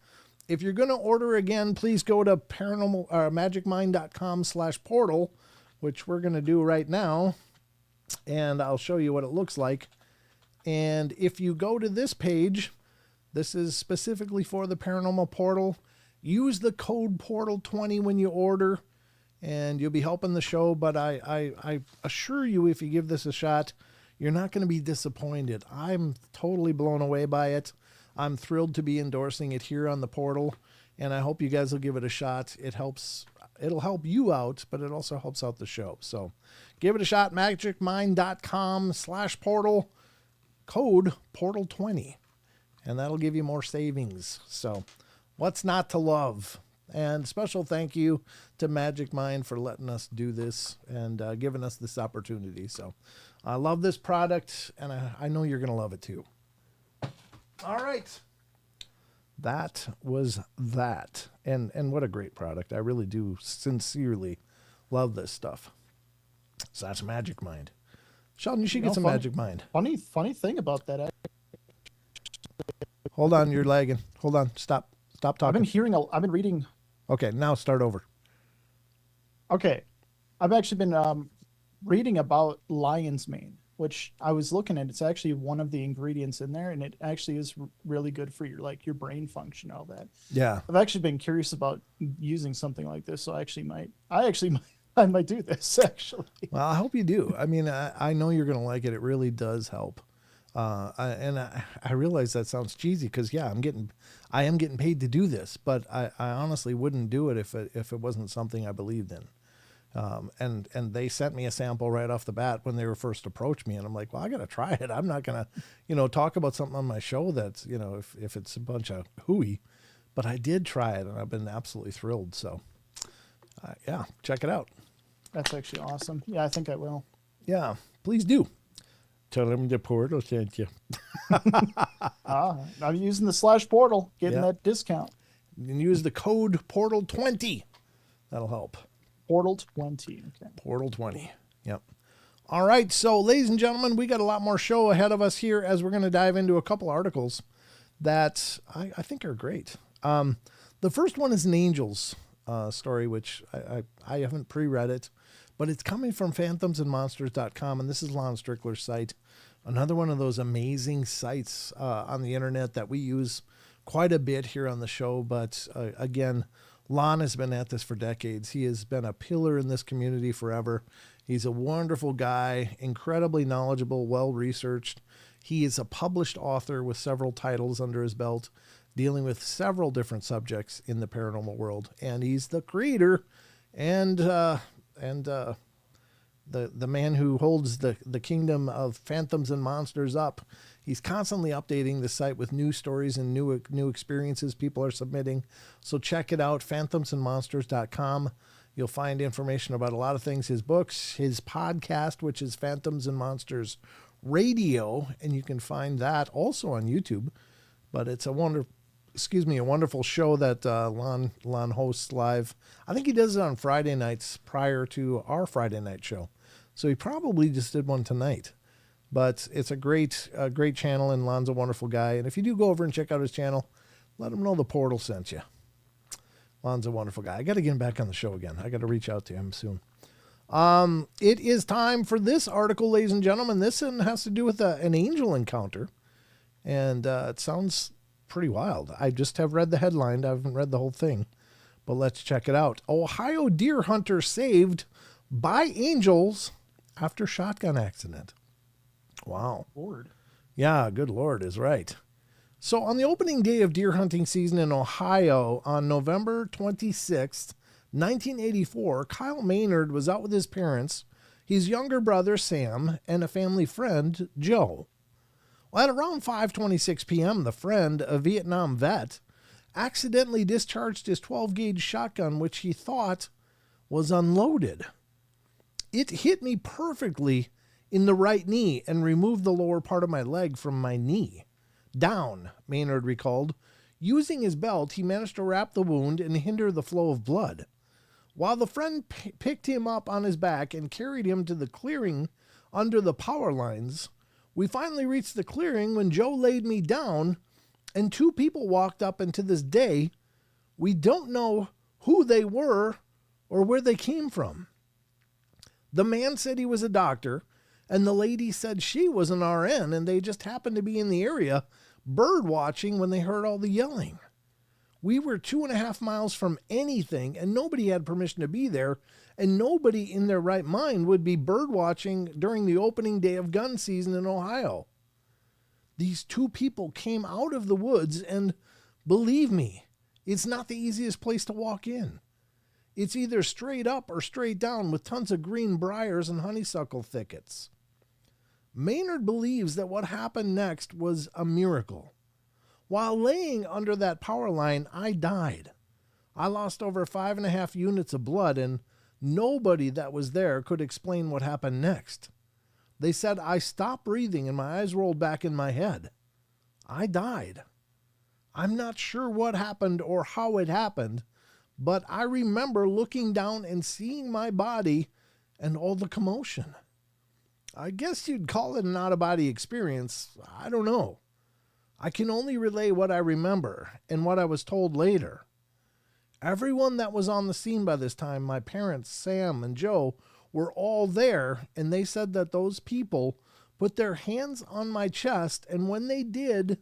If you're going to order again, please go to magicmind.com/portal, which we're going to do right now. And I'll show you what it looks like. And if you go to this page, this is specifically for the Paranormal Portal. Use the code portal20 when you order, and you'll be helping the show. But I assure you, if you give this a shot, you're not going to be disappointed. I'm totally blown away by it. I'm thrilled to be endorsing it here on the portal, and I hope you guys will give it a shot. It'll help you out, but it also helps out the show. So give it a shot. magicmind.com/portal, code portal20. And that'll give you more savings. So what's not to love? And special thank you to Magic Mind for letting us do this and giving us this opportunity. So I love this product, and I know you're going to love it too. All right. That was that. And what a great product. I really do sincerely love this stuff. So that's Magic Mind. Sheldon, you should get some Magic Mind. Funny thing about that. Hold on, you're lagging. Hold on. Stop talking. I've been reading. Okay, now start over. Okay. I've actually been reading about lion's mane, which I was looking at. It's actually one of the ingredients in there, and it actually is really good for your brain function, all that. Yeah. I've actually been curious about using something like this, so I might do this actually. Well, I hope you do. I mean, I know you're going to like it. It really does help. I realize that sounds cheesy because I am getting paid to do this, but I honestly wouldn't do it if it wasn't something I believed in. And they sent me a sample right off the bat when they were first approached me, and I'm like, well, I got to try it. I'm not going to, talk about something on my show that's, if it's a bunch of hooey, but I did try it and I've been absolutely thrilled. So, check it out. That's actually awesome. Yeah, I think I will. Yeah, please do. Tell them the portal sent you. I'm using the /portal, getting that discount. You can use the code portal20. That'll help. Portal20. Okay. Portal20. Yep. All right, so ladies and gentlemen, we got a lot more show ahead of us here as we're going to dive into a couple articles that I think are great. The first one is an Angels story, which I haven't pre-read it, but it's coming from phantomsandmonsters.com, and this is Lon Strickler's site. Another one of those amazing sites on the internet that we use quite a bit here on the show. But again, Lon has been at this for decades. He has been a pillar in this community forever. He's a wonderful guy, incredibly knowledgeable, well-researched. He is a published author with several titles under his belt, dealing with several different subjects in the paranormal world. And he's the creator and the man who holds the kingdom of phantoms and monsters up. He's constantly updating the site with new stories and new experiences people are submitting. So check it out, phantomsandmonsters.com. You'll find information about a lot of things, his books, his podcast, which is Phantoms and Monsters Radio, and you can find that also on YouTube. But it's a wonderful show that Lon hosts live. I think he does it on Friday nights prior to our Friday night show. So he probably just did one tonight. But it's a great channel, and Lon's a wonderful guy. And if you do go over and check out his channel, let him know the portal sent you. Lon's a wonderful guy. I got to get him back on the show again. I got to reach out to him soon. It is time for this article, ladies and gentlemen. This one has to do with an angel encounter. And it sounds pretty wild. I just have read the headline. I haven't read the whole thing. But let's check it out. Ohio deer hunter saved by angels after shotgun accident. Wow. Lord. Yeah, good Lord is right. So on the opening day of deer hunting season in Ohio on November 26th, 1984, Kyle Maynard was out with his parents, his younger brother Sam, and a family friend, Joe. Well, at around 5:26 p.m., the friend, a Vietnam vet, accidentally discharged his 12-gauge shotgun, which he thought was unloaded. It hit me perfectly in the right knee and removed the lower part of my leg from my knee. Down, Maynard recalled. Using his belt, he managed to wrap the wound and hinder the flow of blood. While the friend picked him up on his back and carried him to the clearing under the power lines, we finally reached the clearing when Joe laid me down and two people walked up, and to this day, we don't know who they were or where they came from. The man said he was a doctor, and the lady said she was an RN, and they just happened to be in the area bird watching when they heard all the yelling. We were 2.5 miles from anything, and nobody had permission to be there, and nobody in their right mind would be bird watching during the opening day of gun season in Ohio. These two people came out of the woods, and believe me, it's not the easiest place to walk in. It's either straight up or straight down with tons of green briars and honeysuckle thickets. Maynard believes that what happened next was a miracle. While laying under that power line, I died. I lost over 5.5 units of blood, and nobody that was there could explain what happened next. They said I stopped breathing and my eyes rolled back in my head. I died. I'm not sure what happened or how it happened, but I remember looking down and seeing my body and all the commotion. I guess you'd call it an out-of-body experience. I don't know. I can only relay what I remember and what I was told later. Everyone that was on the scene by this time, my parents, Sam and Joe, were all there, and they said that those people put their hands on my chest, and when they did,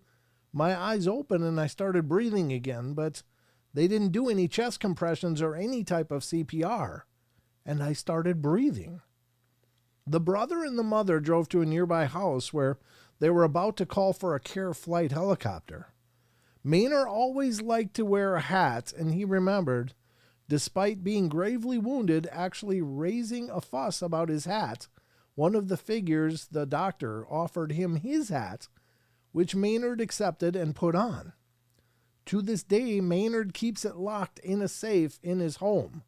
my eyes opened and I started breathing again, but they didn't do any chest compressions or any type of CPR, and I started breathing. The brother and the mother drove to a nearby house where they were about to call for a care flight helicopter. Maynard always liked to wear a hat, and he remembered, despite being gravely wounded, actually raising a fuss about his hat. One of the figures, the doctor, offered him his hat, which Maynard accepted and put on. To this day, Maynard keeps it locked in a safe in his home.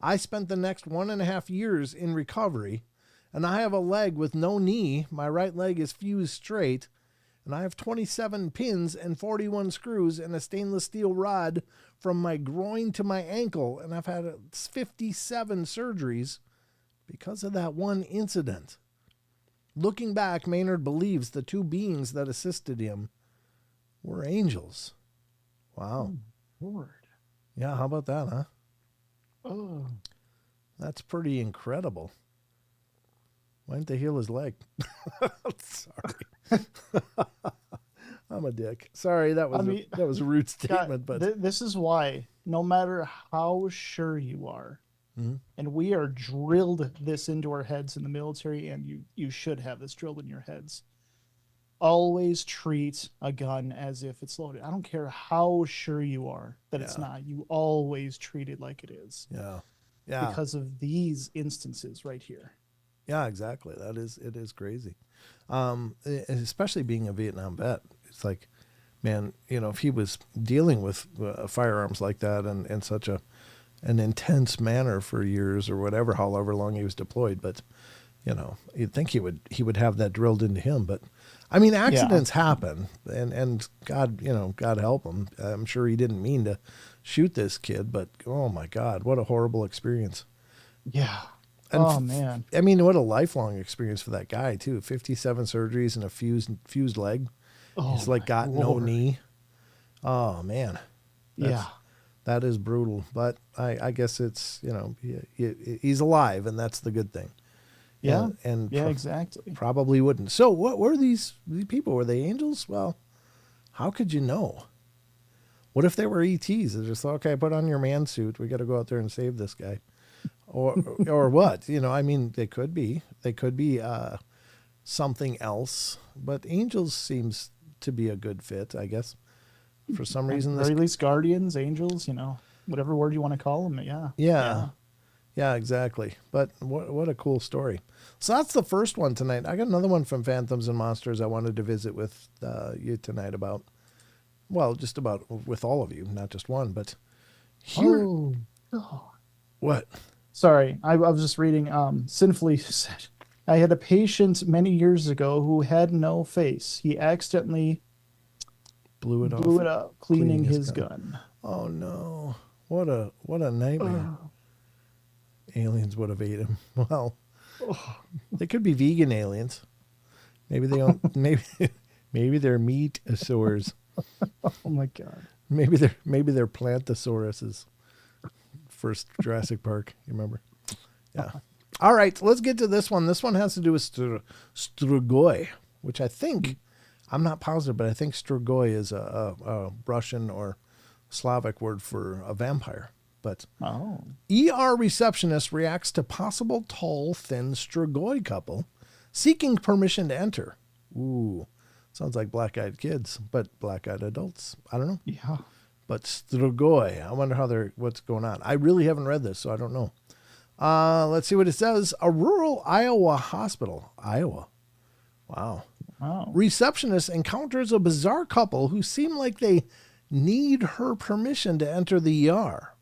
I spent the next 1.5 years in recovery, and I have a leg with no knee. My right leg is fused straight, and I have 27 pins and 41 screws and a stainless steel rod from my groin to my ankle, and I've had 57 surgeries, because of that one incident. Looking back, Maynard believes the two beings that assisted him were angels. Wow. Lord. Yeah, how about that, huh? Oh. That's pretty incredible. Why didn't they heal his leg? Sorry. I'm a dick. Sorry, that was a rude statement, but this is why, no matter how sure you are, and we are drilled this into our heads in the military, and you should have this drilled in your heads. Always treat a gun as if it's loaded. I don't care how sure you are that it's not. You always treat it like it is. Yeah. Yeah. Because of these instances right here. Yeah, exactly. It is crazy. Especially being a Vietnam vet. It's like, man, if he was dealing with firearms like that and in such an intense manner for years or whatever, however long he was deployed, but you'd think he would have that drilled into him. But I mean, accidents happen, and God, God help him. I'm sure he didn't mean to shoot this kid, but oh my God, what a horrible experience. Yeah. And man. I mean, what a lifelong experience for that guy too. 57 surgeries and a fused leg. He's got Lord. No knee. Oh man. That is brutal. But I guess it's, he's alive, and that's the good thing. Yeah. And exactly. Probably wouldn't. So what were these people? Were they angels? Well, how could you know? What if they were ETs? They just thought, okay, put on your man suit. We got to go out there and save this guy. Or what? I mean, they could be something else, but angels seems to be a good fit, I guess. For some reason, or at least guardians, angels, whatever word you want to call them. Yeah, exactly. But what a cool story. So that's the first one tonight. I got another one from Phantoms and Monsters I wanted to visit with you tonight about. Well, just about with all of you, not just one, but here. Oh. What? Sorry, I was just reading. Sinfully said, I had a patient many years ago who had no face. He accidentally blew it up cleaning his gun. Oh no! What a nightmare. Aliens would have ate him. Well, they could be vegan aliens. Maybe they don't. maybe they're meat-asaurs. Oh my God. Maybe they're plantosauruses. First Jurassic Park, you remember? Yeah. All right, let's get to this one. This one has to do with strugoi, which I think, I'm not positive, but I think strugoi is a Russian or Slavic word for a vampire. But ER receptionist reacts to possible tall, thin strugoi couple seeking permission to enter. Ooh, sounds like black-eyed kids, but black-eyed adults. I don't know. Yeah. But strugoi, I wonder what's going on. I really haven't read this, so I don't know. Let's see what it says. A rural Iowa hospital. Iowa. Wow. Receptionist encounters a bizarre couple who seem like they need her permission to enter the ER.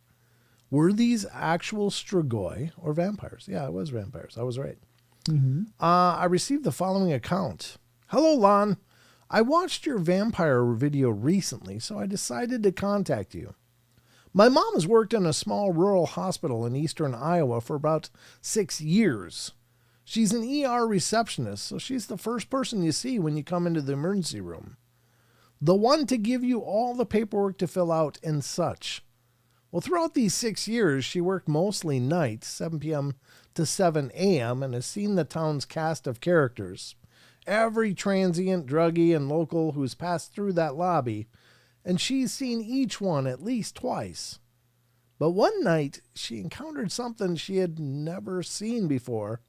Were these actual strugoi or vampires? Yeah, it was vampires. I was right. Mm-hmm. I received the following account. Hello, Lon. I watched your vampire video recently, so I decided to contact you. My mom has worked in a small rural hospital in eastern Iowa for about 6 years. She's an ER receptionist, so she's the first person you see when you come into the emergency room. The one to give you all the paperwork to fill out and such. Well, throughout these 6 years, she worked mostly nights, 7 p.m. to 7 a.m., and has seen the town's cast of characters. Every transient, druggie, and local who's passed through that lobby, and she's seen each one at least twice. But one night, she encountered something she had never seen before,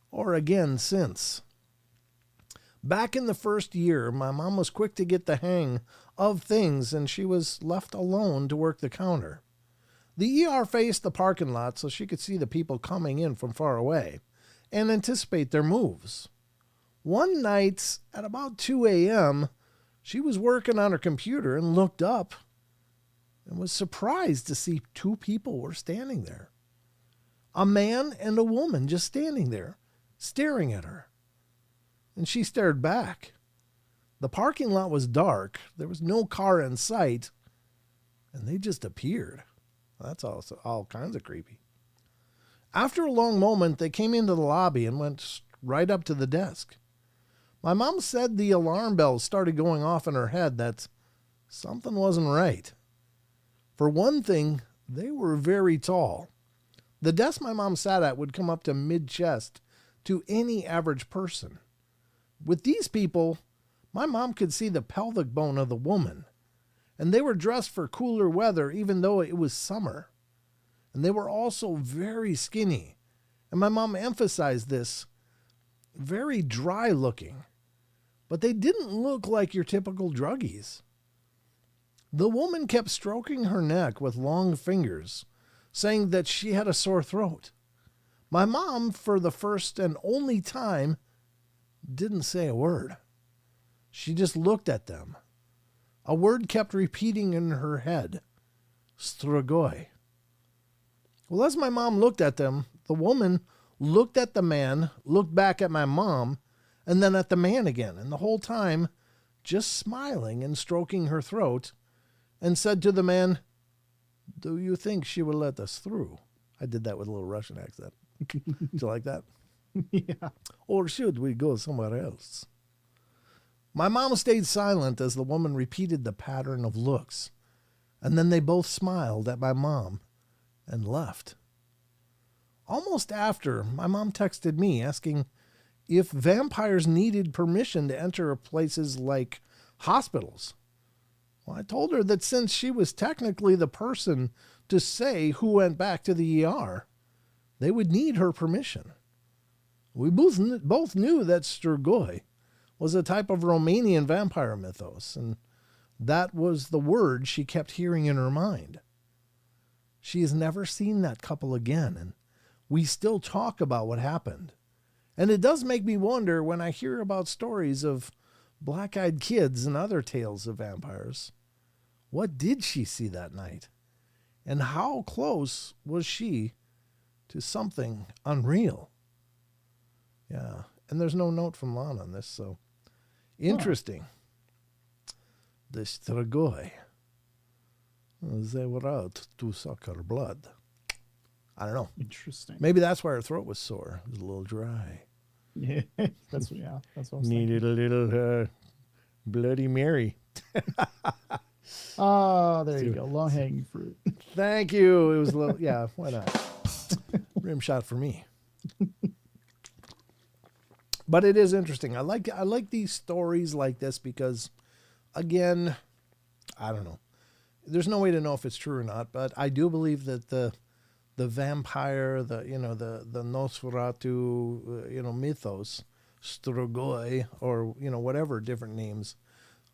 or again since. Back in the first year, my mom was quick to get the hang of things, and she was left alone to work the counter. The ER faced the parking lot so she could see the people coming in from far away and anticipate their moves. One night at about 2 a.m., she was working on her computer and looked up and was surprised to see 2 people were standing there. A man and a woman just standing there, staring at her. And she stared back. The parking lot was dark. There was no car in sight. And they just appeared. That's all kinds of creepy. After a long moment, they came into the lobby and went right up to the desk. My mom said the alarm bells started going off in her head that something wasn't right. For one thing, they were very tall. The desk my mom sat at would come up to mid-chest to any average person. With these people, my mom could see the pelvic bone of the woman, and they were dressed for cooler weather even though it was summer. And they were also very skinny, and my mom emphasized this, very dry looking. But they didn't look like your typical druggies. The woman kept stroking her neck with long fingers, saying that she had a sore throat. My mom, for the first and only time, didn't say a word. She just looked at them. A word kept repeating in her head, Strigoi. Well, as my mom looked at them, the woman looked at the man, looked back at my mom, and then at the man again, and the whole time just smiling and stroking her throat, and said to the man, "Do you think she will let us through?" I did that with a little Russian accent. Do you like that? Yeah. Or should we go somewhere else? My mom stayed silent as the woman repeated the pattern of looks, and then they both smiled at my mom and left. Almost after, my mom texted me asking if vampires needed permission to enter places like hospitals. Well, I told her that since she was technically the person to say who went back to the ER, they would need her permission. We both knew that Strigoi was a type of Romanian vampire mythos, and that was the word she kept hearing in her mind. She has never seen that couple again, and we still talk about what happened. And it does make me wonder when I hear about stories of black-eyed kids and other tales of vampires. What did she see that night? And how close was she to something unreal? Yeah, and there's no note from Lon on this, so interesting. The Strigoi. They were out to suck her blood. I don't know. Interesting. Maybe that's why her throat was sore. It was a little dry. Yeah, that's what I was Needed thinking. a little Bloody Mary. Oh, there you go. Low hanging fruit. Thank you. It was a little, yeah, why not? Rim shot for me. But it is interesting. I like these stories like this because, again, I don't know. There's no way to know if it's true or not, but I do believe that the vampire, the Nosferatu, mythos, Strigoi, or whatever different names,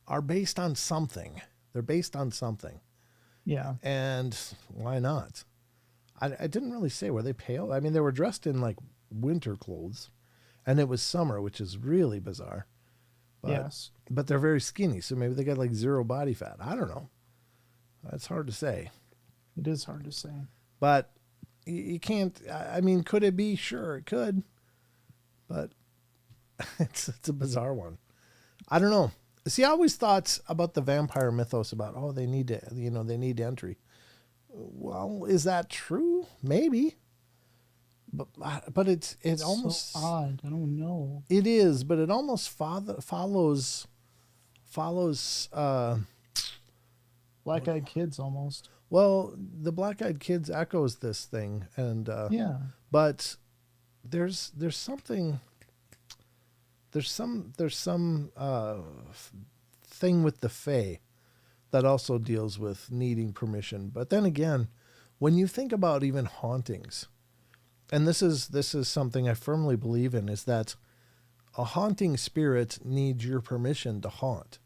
are based on something. They're based on something. Yeah. And why not? I didn't really say, were they pale? I mean, they were dressed in like winter clothes, and it was summer, which is really bizarre. But, Yes. But they're very skinny, so maybe they got like zero body fat. I don't know. That's hard to say. It is hard to say. But you can't, I mean, could it be? Sure, it could. But it's a bizarre one. I don't know. See, I always thought about the vampire mythos about, they need to, they need entry. Well, is that true? Maybe. But it's almost so odd. I don't know. It is, but it almost follows Black-eyed kids almost. well, the black-eyed kids echoes this thing, and Yeah. but there's something, there's some thing with the Fae that also deals with needing permission. But then again, when you think about even hauntings, and this is something I firmly believe in, is that a haunting spirit needs your permission to haunt.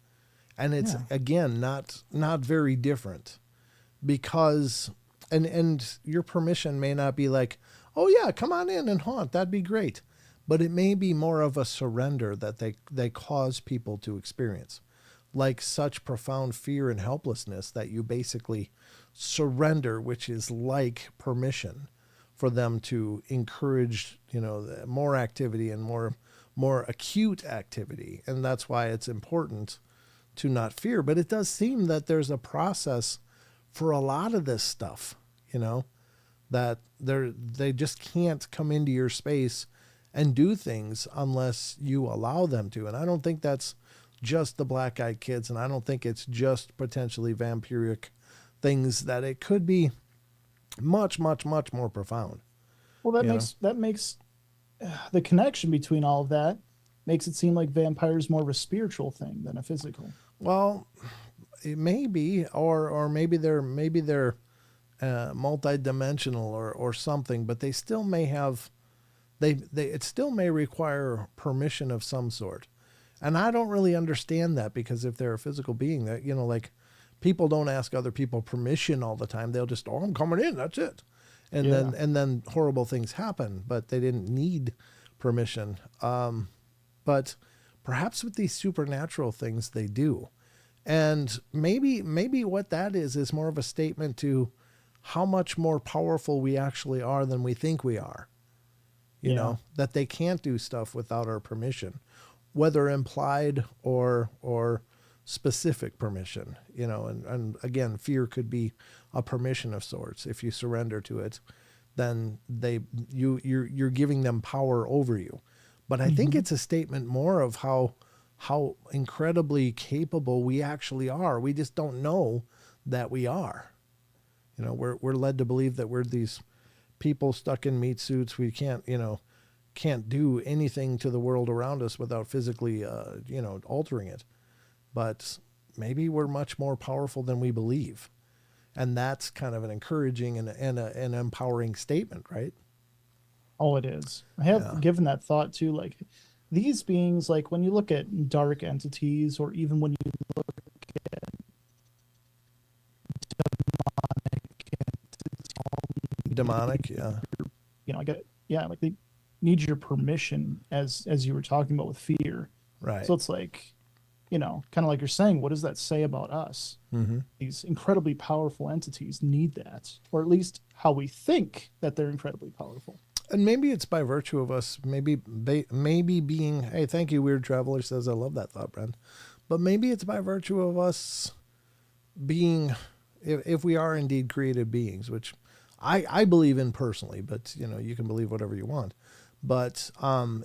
And it's, again, not very different, because, and your permission may not be like, oh yeah, come on in and haunt. That'd be great. But it may be more of a surrender that they cause people to experience, like such profound fear and helplessness that you basically surrender, which is like permission for them to encourage, more activity and more acute activity. And that's why it's important to not fear. But it does seem that there's a process for a lot of this stuff, that they just can't come into your space and do things unless you allow them to. And I don't think that's just the black-eyed kids, and I don't think it's just potentially vampiric things, that it could be much, much, much more profound. Well, that makes the connection between all of that makes it seem like vampires more of a spiritual thing than a physical. Well, it may be, or maybe they're multi-dimensional or something, but they still may have it still may require permission of some sort. And I don't really understand that, because if they're a physical being, that, like, people don't ask other people permission all the time. They'll just, I'm coming in, that's it. And then horrible things happen, but they didn't need permission. But perhaps with these supernatural things, they do. And maybe what that is more of a statement to how much more powerful we actually are than we think we are. You know, that they can't do stuff without our permission, whether implied or specific permission, and again, fear could be a permission of sorts. If you surrender to it, then you're giving them power over you. But I think it's a statement more of how incredibly capable we actually are. We just don't know that we are. We're led to believe that we're these people stuck in meat suits. We can't do anything to the world around us without physically, altering it. But maybe we're much more powerful than we believe. And that's kind of an encouraging and an empowering statement, right? Oh, it is. I have given that thought too. Like, these beings, like when you look at dark entities, or even when you look at demonic, yeah. I get it. Yeah, like they need your permission, as you were talking about with fear. Right. So it's like, kind of like you're saying, what does that say about us? Mm-hmm. These incredibly powerful entities need that, or at least how we think that they're incredibly powerful. And maybe it's by virtue of us, maybe being, hey, thank you, Weird Traveler says, I love that thought, Brent. But maybe it's by virtue of us being, if we are indeed created beings, which I believe in personally, but you can believe whatever you want. But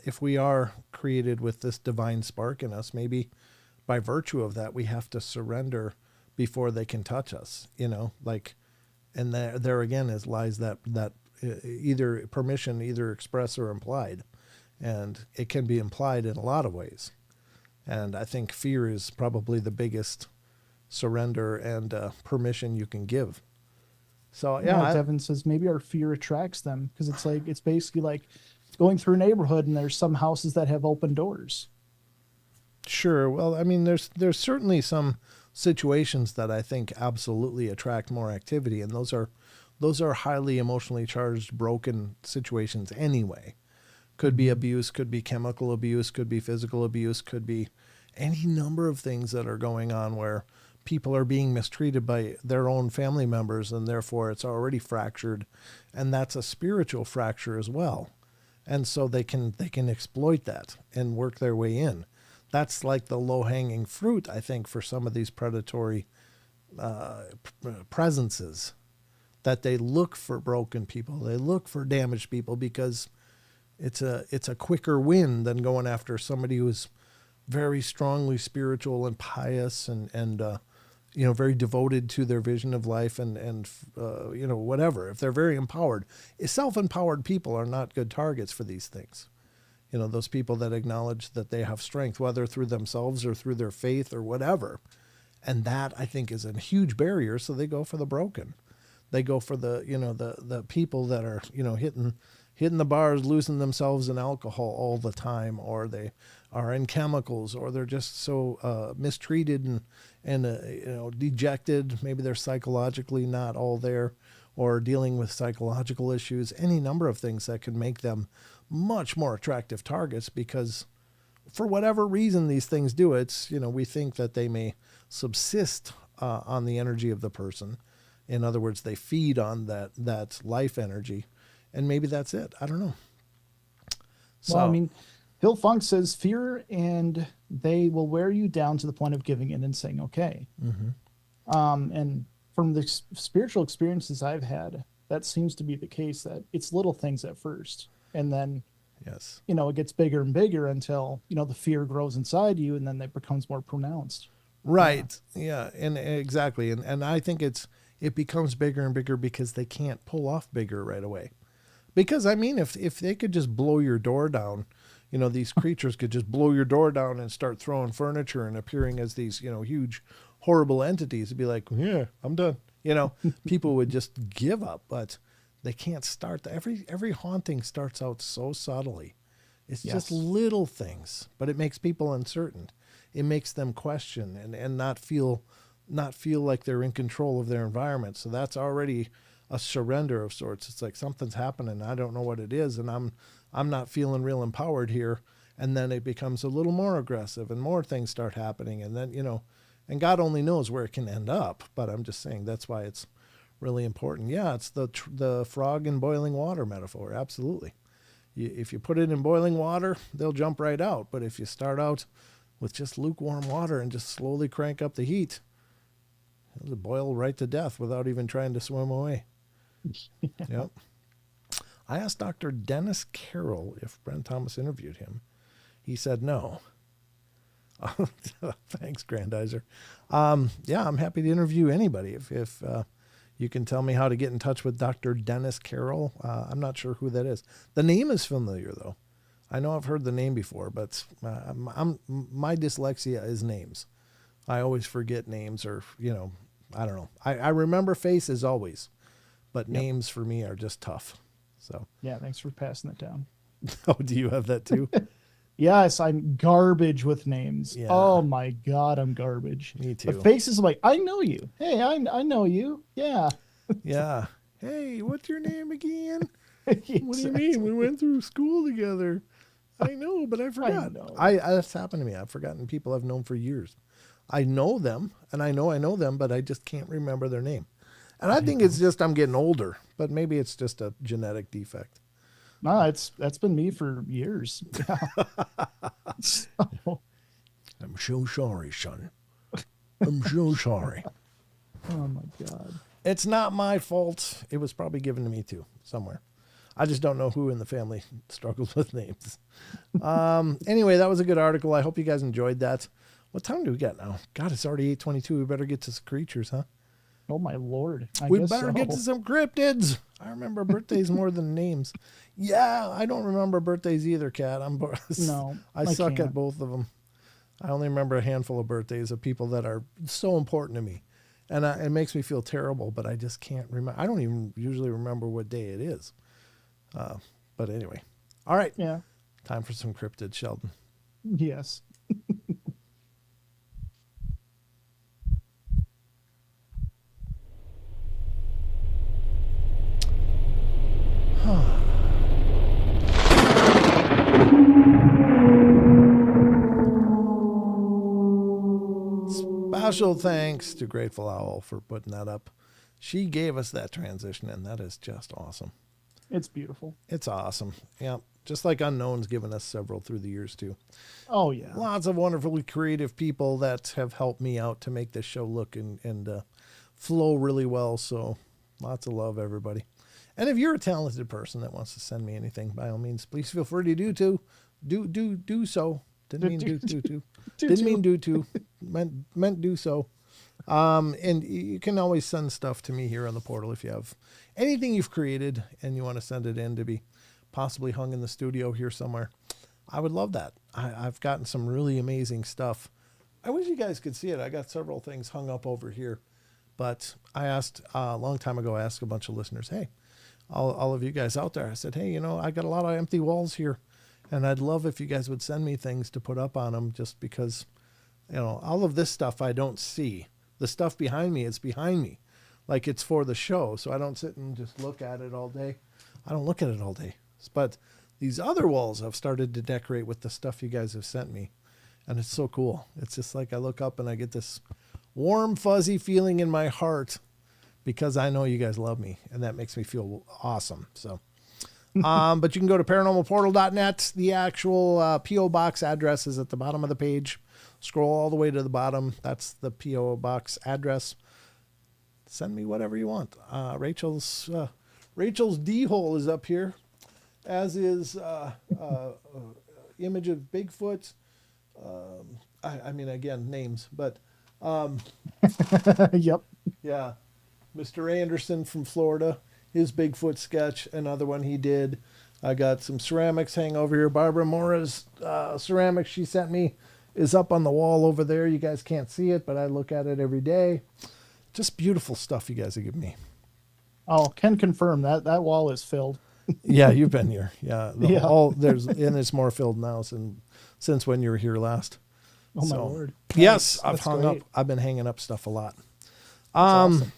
if we are created with this divine spark in us, maybe by virtue of that, we have to surrender before they can touch us, and there again lies that either permission, either express or implied. And it can be implied in a lot of ways. And I think fear is probably the biggest surrender and permission you can give. So Devin says maybe our fear attracts them, because it's basically like going through a neighborhood and there's some houses that have open doors. Sure. Well, I mean, there's certainly some situations that I think absolutely attract more activity, and those are highly emotionally charged, broken situations anyway. Could be abuse, could be chemical abuse, could be physical abuse, could be any number of things that are going on where people are being mistreated by their own family members, and therefore it's already fractured, and that's a spiritual fracture as well. And so they can exploit that and work their way in. That's like the low-hanging fruit, I think, for some of these predatory presences, that they look for broken people, they look for damaged people, because it's a quicker win than going after somebody who's very strongly spiritual and pious and very devoted to their vision of life and whatever. If they're very empowered, self-empowered people are not good targets for these things. Those people that acknowledge that they have strength, whether through themselves or through their faith or whatever. And that, I think, is a huge barrier. So they go for the broken. They go for the people that are, hitting the bars, losing themselves in alcohol all the time, or they are in chemicals, or they're just so mistreated and dejected. Maybe they're psychologically not all there, or dealing with psychological issues. Any number of things that can make them much more attractive targets, because for whatever reason these things do it, we think that they may subsist on the energy of the person. In other words, they feed on that life energy, and maybe that's it. I don't know. So, well, I mean, Hill Funk says fear, and they will wear you down to the point of giving in and saying, okay. Mm-hmm. And from the spiritual experiences I've had, that seems to be the case, that it's little things at first, and then Yes. it gets bigger and bigger until the fear grows inside you, and then it becomes more pronounced. Right. Yeah. And exactly. And I think it becomes bigger and bigger because they can't pull off bigger right away. Because I mean, if they could just blow your door down, these creatures could just blow your door down and start throwing furniture and appearing as these, huge, horrible entities. It'd be like, yeah, I'm done. People would just give up, but they can't start. Every haunting starts out so subtly. It's just little things, but it makes people uncertain. It makes them question and not feel like they're in control of their environment. So that's already a surrender of sorts. It's like something's happening. I don't know what it is, and I'm not feeling real empowered here. And then it becomes a little more aggressive, and more things start happening. And then and God only knows where it can end up. But I'm just saying that's why it's really important. Yeah, it's the frog in boiling water metaphor. Absolutely. If you put it in boiling water, they'll jump right out. But if you start out with just lukewarm water and just slowly crank up the heat, it'll boil right to death without even trying to swim away. Yep. I asked Dr. Dennis Carroll if Brent Thomas interviewed him. He said no. Thanks, Grandizer. Yeah, I'm happy to interview anybody. If you can tell me how to get in touch with Dr. Dennis Carroll. I'm not sure who that is. The name is familiar, though. I know I've heard the name before, but my dyslexia is names. I always forget names, or, I don't know. I remember faces always, but names for me are just tough. So Yeah, thanks for passing it down. Oh, do you have that too? Yes, I'm garbage with names. Yeah. Oh my God, I'm garbage. Me too. But faces, I'm like, I know you. Hey, I know you. Yeah. Yeah. Hey, what's your name again? Exactly. What do you mean? We went through school together. I know, but I forgot. know. That's happened to me. I've forgotten people I've known for years. I know them, and I know them, but I just can't remember their name. And I think it's just I'm getting older, but maybe it's just a genetic defect. No, that's been me for years. Yeah. So, I'm so sorry, son. I'm so sorry. oh my God. It's not my fault. It was probably given to me too, somewhere. I just don't know who in the family struggles with names. Anyway, that was a good article. I hope you guys enjoyed that. What time do we got now? God, it's already 8:22. We better get to some creatures, huh? Oh my Lord. We better get to some cryptids. I remember birthdays more than names. Yeah, I don't remember birthdays either, Kat. No, I suck can't. at both of them. I only remember a handful of birthdays of people that are so important to me. And it makes me feel terrible, but I just can't remember. I don't even usually remember what day it is. But anyway. All right. Yeah. Time for some cryptid, Sheldon. Yes. Special thanks to Grateful Owl for putting that up. She gave us that transition, and that is just awesome. It's beautiful. It's awesome. Yeah. Just like Unknown's given us several through the years, too. Oh, yeah. Lots of wonderfully creative people that have helped me out to make this show look and flow really well. So lots of love, everybody. And if you're a talented person that wants to send me anything, by all means, please feel free to do so. Didn't mean do to. Didn't mean do to. Meant do so. And you can always send stuff to me here on the portal if you have anything you've created and you want to send it in to be possibly hung in the studio here somewhere. I would love that. I've gotten some really amazing stuff. I wish you guys could see it. I got several things hung up over here, but I asked a long time ago, I asked a bunch of listeners, hey, all of you guys out there, I said, hey, I got a lot of empty walls here, and I'd love if you guys would send me things to put up on them, just because, all of this stuff I don't see. The stuff behind me, it's behind me. Like it's for the show, so I don't sit and just look at it all day. I don't look at it all day. But these other walls I've started to decorate with the stuff you guys have sent me, and it's so cool. It's just like I look up and I get this warm, fuzzy feeling in my heart because I know you guys love me, and that makes me feel awesome. So, but you can go to paranormalportal.net. The actual P.O. box address is at the bottom of the page. Scroll all the way to the bottom. That's the P.O. box address. Send me whatever you want. Rachel's Rachel's D-hole is up here, as is image of Bigfoot. I mean, again, names, but Yep. yeah. Mr. Anderson from Florida, his Bigfoot sketch, another one he did. I got some ceramics hanging over here. Barbara Mora's ceramics she sent me is up on the wall over there. You guys can't see it, but I look at it every day. Just beautiful stuff you guys have given me. Oh, can confirm that wall is filled. Yeah, you've been here. Yeah, Yeah. And it's more filled now since when you were here last. Oh my Lord! Yes, Nice. I've been hanging up stuff a lot. Awesome.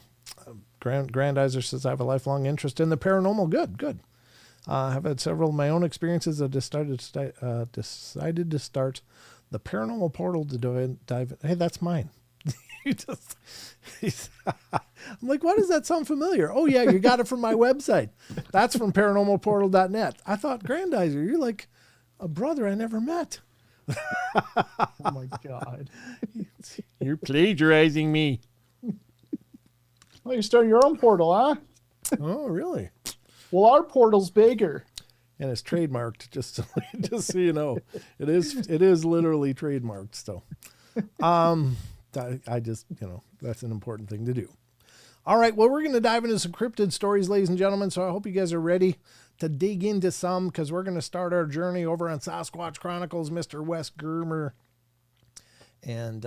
Grandizer says I have a lifelong interest in the paranormal. Good. I've had several of my own experiences. I decided to start the Paranormal Portal to dive. Hey, that's mine. I'm like, why does that sound familiar? Oh yeah, you got it from my website. That's from paranormalportal.net. I thought, Grandizer, you're like a brother I never met. Oh my God! You're plagiarizing me. Well, you're starting your own portal, huh? Oh, really? Well, our portal's bigger. And it's trademarked, just so you know. It is literally trademarked. So, I just, that's an important thing to do. All right, well, we're going to dive into some cryptid stories, ladies and gentlemen. So I hope you guys are ready to dig into some, because we're going to start our journey over on Sasquatch Chronicles, Mr. Wes Germer. And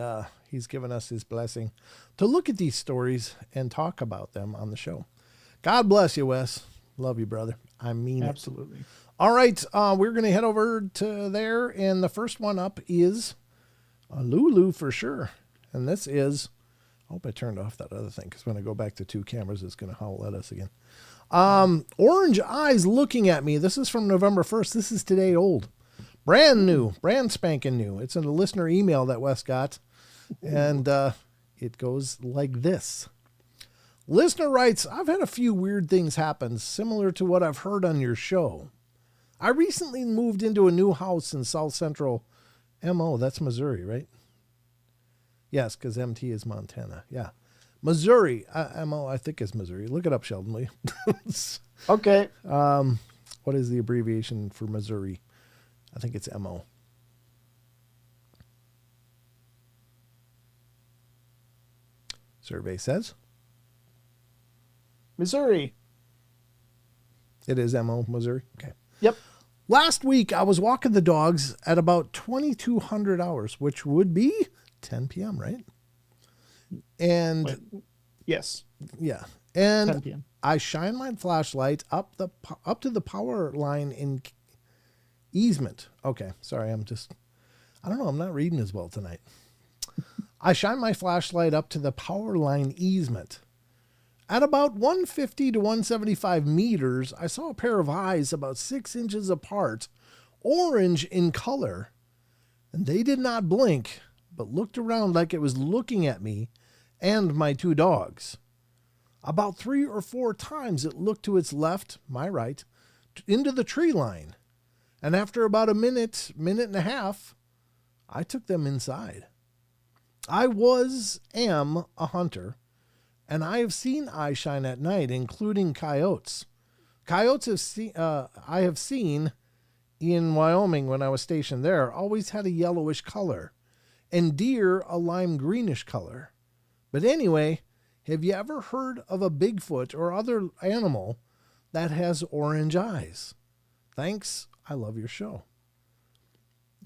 he's given us his blessing to look at these stories and talk about them on the show. God bless you, Wes. Love you, brother. I mean Absolutely. it. All right, we're going to head over to there, and the first one up is Lulu for sure. And this is, I hope I turned off that other thing, because when I go back to two cameras, it's going to howl at us again. Orange Eyes Looking at Me. This is from November 1st. This is today old. Brand new, brand spanking new. It's in a listener email that Wes got, and it goes like this. Listener writes, I've had a few weird things happen, similar to what I've heard on your show. I recently moved into a new house in South Central MO. That's Missouri, right? Yes, because MT is Montana. Yeah. Missouri. MO, I think, is Missouri. Look it up, Sheldon, will you? Okay. What is the abbreviation for Missouri? I think it's MO. Survey says Missouri. it is MO, Missouri. Okay. Yep. Last week, I was walking the dogs at about 2200 hours, which would be 10 p.m., right? And Wait. Yes. yeah. 10 And p.m. I shine my flashlight up to the power line in easement. Okay. Sorry. I don't know. I'm not reading as well tonight. I shine my flashlight up to the power line easement. At about 150 to 175 meters, I saw a pair of eyes about 6 inches apart, orange in color, and they did not blink, but looked around like it was looking at me and my two dogs. About 3 or 4 times it looked to its left, my right, into the tree line. And after about a minute and a half, I took them inside. I am a hunter, and I have seen eye shine at night, including coyotes. I have seen in Wyoming when I was stationed there, always had a yellowish color, and deer a lime greenish color. But anyway, have you ever heard of a Bigfoot or other animal that has orange eyes? Thanks. I love your show.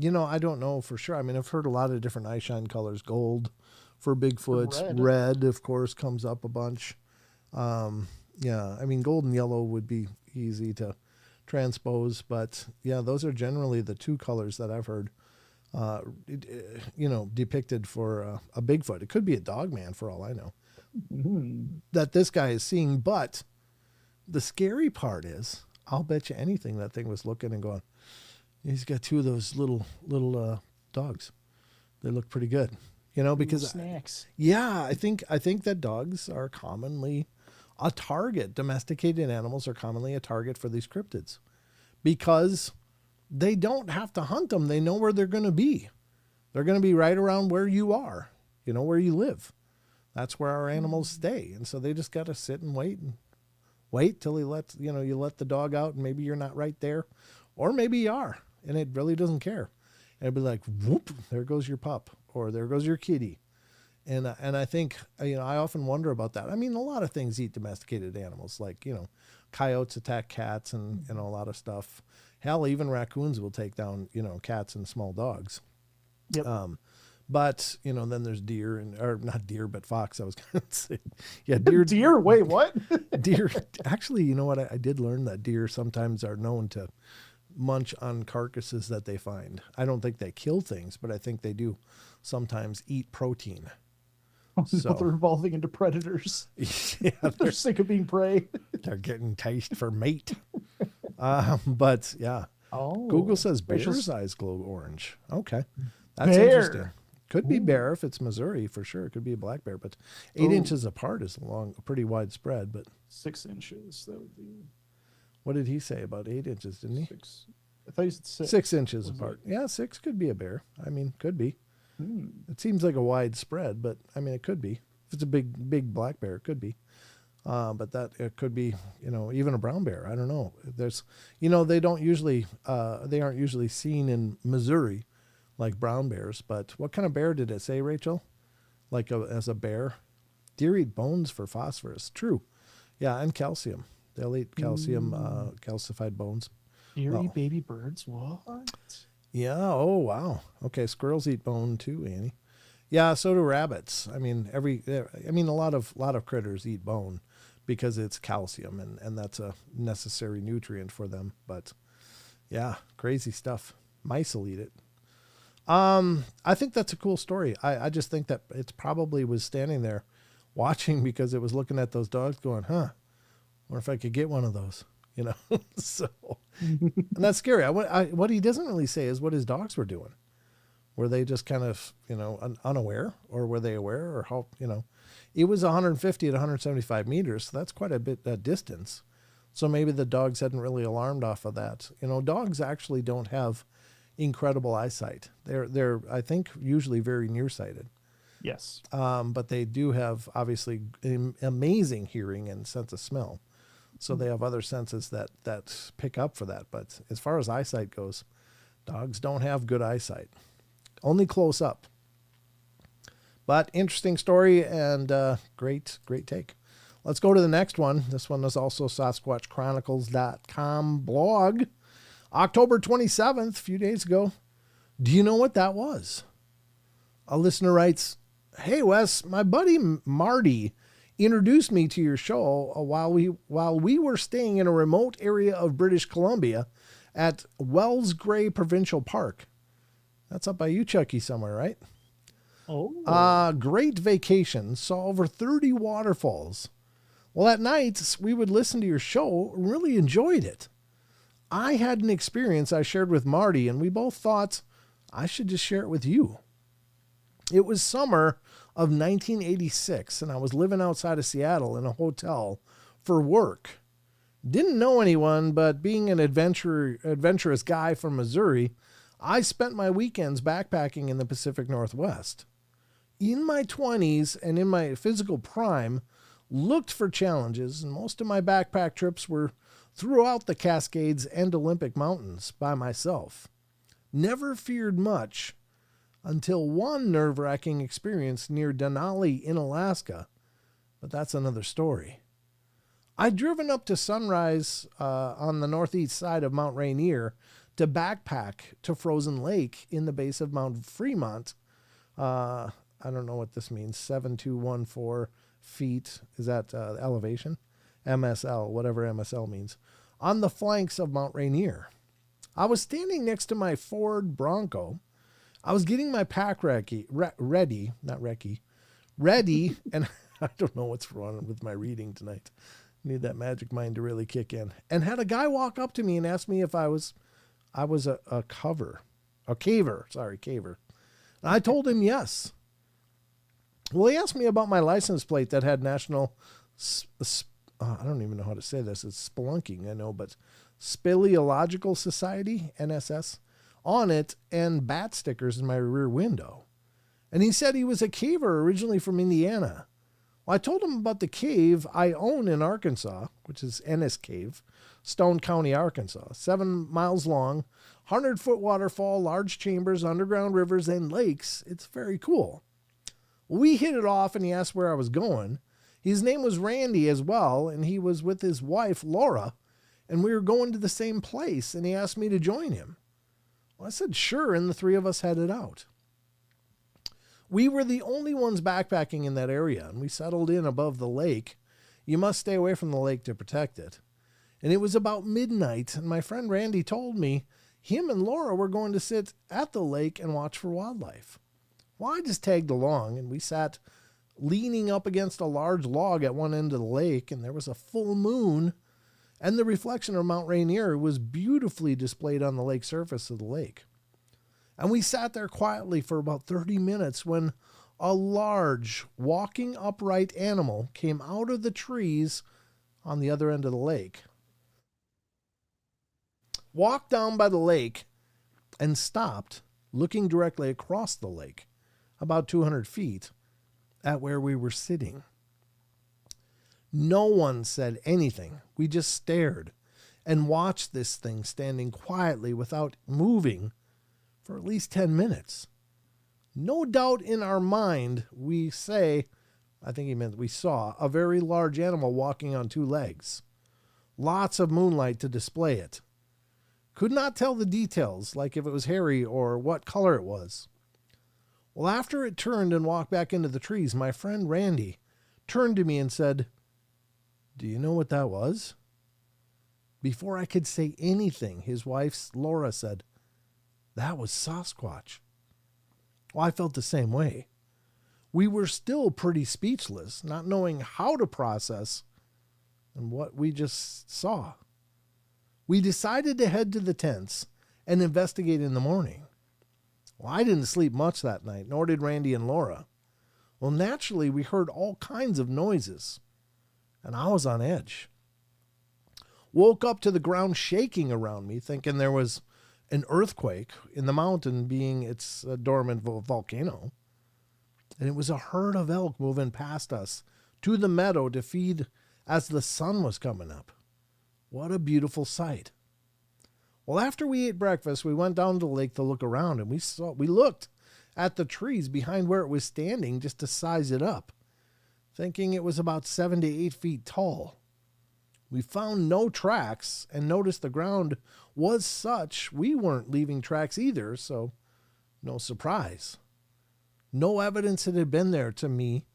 I don't know for sure. I mean, I've heard a lot of different eye shine colors. Gold for Bigfoot. Red, of course, comes up a bunch. Yeah, I mean, gold and yellow would be easy to transpose. But, yeah, those are generally the two colors that I've heard, depicted for a Bigfoot. It could be a dogman for all I know. Mm-hmm. That this guy is seeing. But the scary part is, I'll bet you anything that thing was looking and going, he's got two of those little dogs. They look pretty good, because snacks. Yeah, I think that dogs are commonly a target. Domesticated animals are commonly a target for these cryptids because they don't have to hunt them. They know where they're going to be. They're going to be right around where you are, where you live. That's where our animals stay. And so they just got to sit and wait and wait till you let the dog out, and maybe you're not right there, or maybe you are, and it really doesn't care. And it'd be like, whoop, there goes your pup, or there goes your kitty. And I think, I often wonder about that. I mean, a lot of things eat domesticated animals, like, coyotes attack cats and a lot of stuff. Hell, even raccoons will take down, cats and small dogs. Yep. But, then there's deer or not deer, but fox, I was going to say. Yeah, deer. Deer? Wait, what? Deer. Actually, you know what? I did learn that deer sometimes are known to munch on carcasses that they find. I don't think they kill things, but I think they do sometimes eat protein. Oh, So- no, they're evolving into predators. Yeah, They're sick of being prey. they're getting taste for mate. But yeah, Oh. Google says Rachel's- bear's eyes glow orange. Okay, that's Bear. interesting. Could be bear if it's Missouri for sure. It could be a black bear, but 8 Ooh. inches apart is pretty widespread. But 6 inches. That would be what did he say about 8 inches? Didn't he? 6. I thought you said 6. 6 inches Was apart. Yeah, 6 could be a bear. I mean, could be. Hmm. It seems like a wide spread, but I mean, it could be. If it's a big black bear, it could be. But that it could be, even a brown bear. I don't know. There's, they aren't usually seen in Missouri, like brown bears. But what kind of bear did it say, Rachel? Like as a bear, deer eat bones for phosphorus. True, yeah, and calcium. They'll eat calcium, calcified bones. Deer Oh. eat baby birds? What? Yeah. Oh, wow. Okay. Squirrels eat bone too, Annie. Yeah. So do rabbits. I mean, a lot of critters eat bone because it's calcium and that's a necessary nutrient for them. But yeah, crazy stuff. Mice will eat it. I think that's a cool story. I just think that it's probably was standing there watching because it was looking at those dogs going, wonder if I could get one of those, so, and that's scary. What he doesn't really say is what his dogs were doing. Were they just kind of, unaware, or were they aware, or how, it was 150 to 175 meters. So that's quite a bit distance. So maybe the dogs hadn't really alarmed off of that. Dogs actually don't have incredible eyesight. They're I think usually very nearsighted. Yes. But they do have obviously amazing hearing and sense of smell. So they have other senses that pick up for that. But as far as eyesight goes, dogs don't have good eyesight. Only close up. But interesting story and great take. Let's go to the next one. This one is also SasquatchChronicles.com blog. October 27th, a few days ago. Do you know what that was? A listener writes, "Hey Wes, my buddy Marty introduced me to your show while we were staying in a remote area of British Columbia at Wells Gray Provincial Park." That's up by you, Chucky, somewhere, right? Oh. Great vacation. Saw over 30 waterfalls. Well, at night, we would listen to your show. Really enjoyed it. I had an experience I shared with Marty, and we both thought I should just share it with you. It was summer of 1986, and I was living outside of Seattle in a hotel for work. Didn't know anyone, but being an adventurous guy from Missouri, I spent my weekends backpacking in the Pacific Northwest. In my 20s and in my physical prime, looked for challenges, and most of my backpack trips were throughout the Cascades and Olympic Mountains by myself. Never feared much until one nerve-wracking experience near Denali in Alaska, but that's another story. I'd driven up to Sunrise on the northeast side of Mount Rainier to backpack to Frozen Lake in the base of Mount Fremont. I don't know what this means. 7214 feet. Is that elevation? MSL, whatever MSL means. On the flanks of Mount Rainier. I was standing next to my Ford Bronco. I was getting my pack ready, and I don't know what's wrong with my reading tonight. Need that magic mind to really kick in. And had a guy walk up to me and ask me if I was a caver. And I told him yes. Well, he asked me about my license plate that had National, I don't even know how to say this. It's spelunking, I know, but Speleological Society, NSS, on it, and bat stickers in my rear window. And he said he was a caver originally from Indiana. Well, I told him about the cave I own in Arkansas, which is Ennis Cave, Stone County, Arkansas. 7 miles long, 100-foot waterfall, large chambers, underground rivers, and lakes. It's very cool. We hit it off, and he asked where I was going. His name was Randy as well, and he was with his wife, Laura, and we were going to the same place, and he asked me to join him. Well, I said sure, and the three of us headed out. We were the only ones backpacking in that area, and we settled in above the lake. You must stay away from the lake to protect it. And it was about midnight, and my friend Randy told me him and Laura were going to sit at the lake and watch for wildlife. Well, I just tagged along, and we sat leaning up against a large log at one end of the lake, and there was a full moon, and the reflection of Mount Rainier was beautifully displayed on the lake surface of the lake. And we sat there quietly for about 30 minutes when a large, walking upright animal came out of the trees on the other end of the lake, walked down by the lake, and stopped, looking directly across the lake, about 200 feet, at where we were sitting. No one said anything. We just stared and watched this thing standing quietly without moving for at least 10 minutes. No doubt in our mind, I think he meant we saw, a very large animal walking on 2 legs. Lots of moonlight to display it. Could not tell the details, like if it was hairy or what color it was. Well, after it turned and walked back into the trees, my friend Randy turned to me and said, "Do you know what that was?" Before I could say anything, his wife, Laura, said, "That was Sasquatch." Well, I felt the same way. We were still pretty speechless, not knowing how to process and what we just saw. We decided to head to the tents and investigate in the morning. Well, I didn't sleep much that night, nor did Randy and Laura. Well, naturally, we heard all kinds of noises, and I was on edge. Woke up to the ground shaking around me, thinking there was an earthquake in the mountain, being its a dormant volcano. And it was a herd of elk moving past us to the meadow to feed as the sun was coming up. What a beautiful sight. Well, after we ate breakfast, we went down to the lake to look around, and we looked at the trees behind where it was standing just to size it up, thinking it was about 7 to 8 feet tall. We found no tracks and noticed the ground was such we weren't leaving tracks either, so no surprise. No evidence it had been there to me,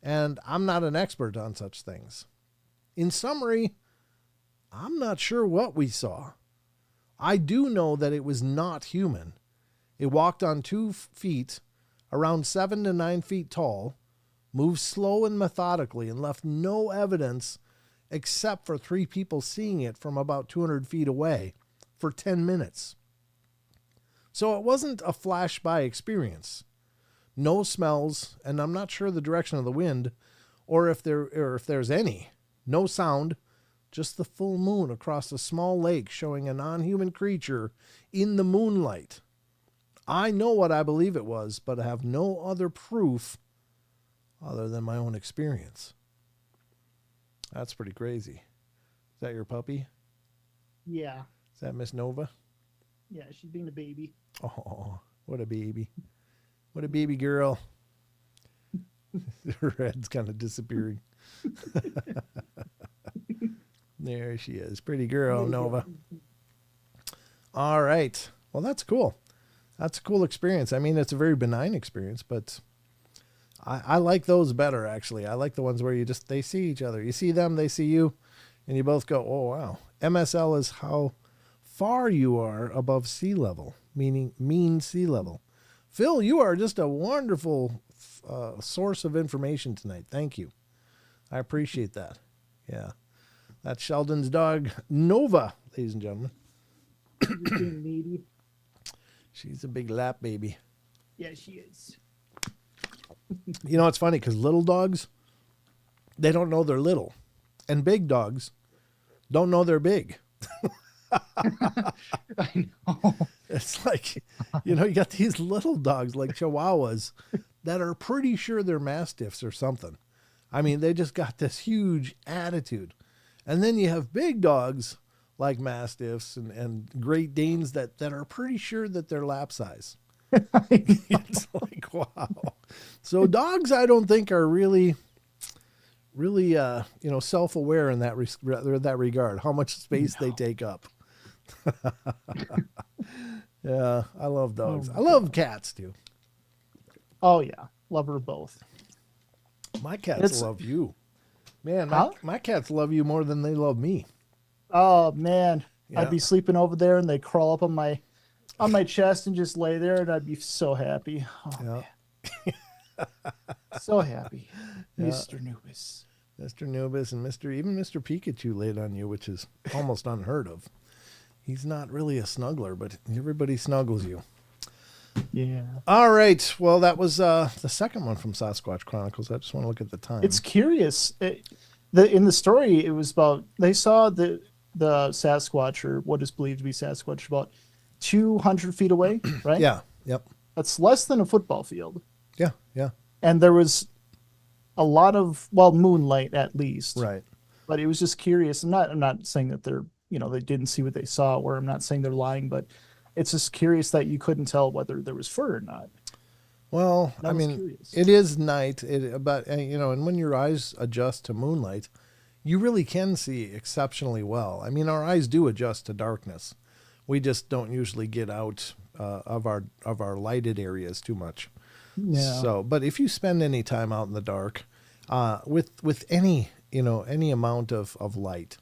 and I'm not an expert on such things. In summary, I'm not sure what we saw. I do know that it was not human. It walked on 2 feet, around 7 to 9 feet tall, moved slow and methodically, and left no evidence except for 3 people seeing it from about 200 feet away for 10 minutes. So it wasn't a flash-by experience. No smells, and I'm not sure the direction of the wind, or if there's any. No sound, just the full moon across a small lake showing a non-human creature in the moonlight. I know what I believe it was, but I have no other proof other than my own experience. That's pretty crazy. Is that your puppy? Yeah. Is that Miss Nova? Yeah, she's being a baby. Oh, what a baby. What a baby girl. Her head's kind of disappearing. There she is. Pretty girl, Nova. All right. Well, that's cool. That's a cool experience. I mean, it's a very benign experience, but I like those better, actually. I like the ones where they see each other. You see them, they see you, and you both go, oh, wow. MSL is how far you are above sea level, meaning mean sea level. Phil, you are just a wonderful source of information tonight. Thank you. I appreciate that. Yeah. That's Sheldon's dog, Nova, ladies and gentlemen. She's a big lap baby. Yeah, she is. You know, it's funny because little dogs, they don't know they're little. And big dogs don't know they're big. I know. It's like, you got these little dogs like Chihuahuas that are pretty sure they're Mastiffs or something. I mean, they just got this huge attitude. And then you have big dogs like Mastiffs and Great Danes that are pretty sure that they're lap size. It's like, wow. So dogs, I don't think are really, self-aware in that regard, how much space they take up. Yeah, I love dogs. I love cats too. Oh yeah, love her both. My cats love you. Man, my cats love you more than they love me. Oh man, Yeah. I'd be sleeping over there and they crawl up on my chest and just lay there and I'd be so happy. Oh, Yeah. man. So happy. Yeah. Mr. Nubis. Mr. Nubis and Mr. Pikachu laid on you, which is almost unheard of. He's not really a snuggler, but everybody snuggles you. Yeah. All right. Well, that was the second one from Sasquatch Chronicles. I just want to look at the time. It's curious. In the story, it was about they saw the Sasquatch, or what is believed to be Sasquatch, about 200 feet away, right? Yeah. Yep. That's less than a football field. Yeah. Yeah. And there was a lot of, moonlight at least. Right. But it was just curious. I'm not saying that they didn't see what they saw, or I'm not saying they're lying, but it's just curious that you couldn't tell whether there was fur or not. Well, I was curious. it is night, and when your eyes adjust to moonlight, you really can see exceptionally well. I mean, our eyes do adjust to darkness. We just don't usually get out of our lighted areas too much. Yeah. So, but if you spend any time out in the dark, with any amount of light,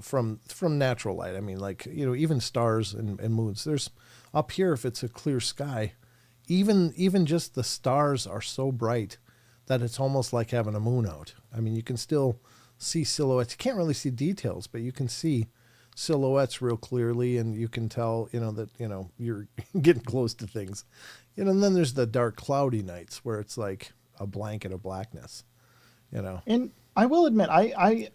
from natural light, I mean, like, even stars and moons. There's up here, if it's a clear sky, even just the stars are so bright that it's almost like having a moon out. I mean, you can still see silhouettes. You can't really see details, but you can see silhouettes real clearly, and you can tell, that, you're getting close to things. And then there's the dark, cloudy nights where it's like a blanket of blackness, And I will admit, I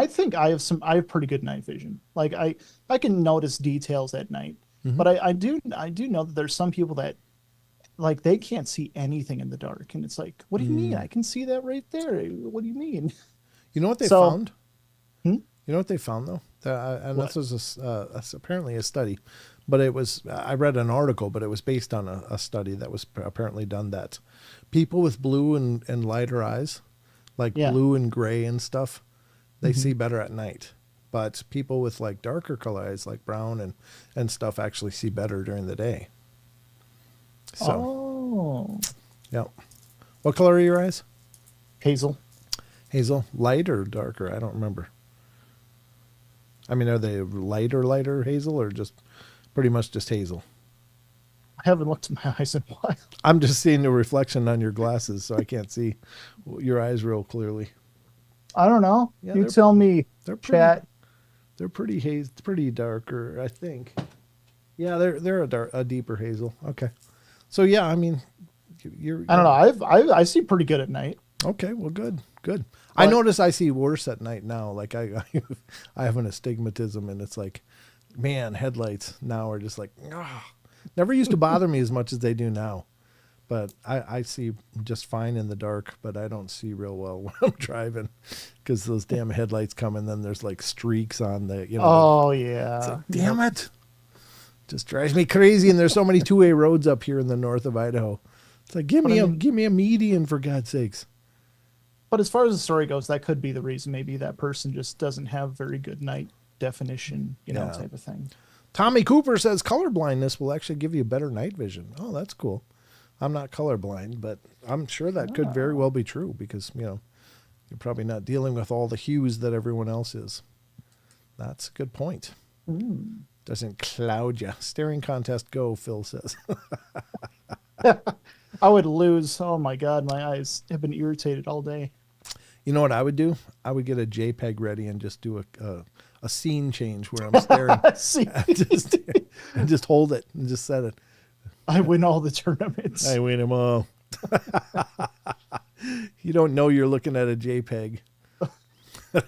think I have pretty good night vision. Like I can notice details at night, but I do know that there's some people that, like, they can't see anything in the dark, and it's like, what do you mean? I can see that right there. What do you mean? You know what they found? Hmm? You know what they found though? And this was apparently a study, but I read an article, but it was based on a study that was apparently done that people with blue and lighter eyes, like blue and gray and stuff, they see better at night. But people with like darker color eyes, like brown and stuff, actually see better during the day. So, yeah. What color are your eyes? Hazel. Hazel, light or darker? I don't remember. I mean, are they lighter hazel, or just pretty much just hazel? I haven't looked at my eyes in a while. I'm just seeing the reflection on your glasses, so I can't see your eyes real clearly. I don't know. Yeah, you tell me, they're pretty, chat. They're pretty darker, I think. Yeah, they're a deeper hazel. Okay. So yeah, I mean, I don't know. I see pretty good at night. Okay, well, good. I notice I see worse at night now. Like I have an astigmatism, and it's like, man, headlights now are just like, never used to bother me as much as they do now. But I see just fine in the dark, but I don't see real well when I'm driving, because those damn headlights come, and then there's like streaks on the, yeah. It's like, damn it. Just drives me crazy. And there's so many two-way roads up here in the north of Idaho. It's like, give me a median, for God's sakes. But as far as the story goes, that could be the reason. Maybe that person just doesn't have very good night definition, type of thing. Tommy Cooper says color blindness will actually give you better night vision. Oh, that's cool. I'm not colorblind, but I'm sure that could very well be true, because, you're probably not dealing with all the hues that everyone else is. That's a good point. Doesn't cloud you. Staring contest go, Phil says. I would lose. Oh my God, my eyes have been irritated all day. You know what I would do? I would get a JPEG ready and just do a scene change where I'm staring. and just hold it and just set it. I win all the tournaments. I win them all. You don't know you're looking at a JPEG.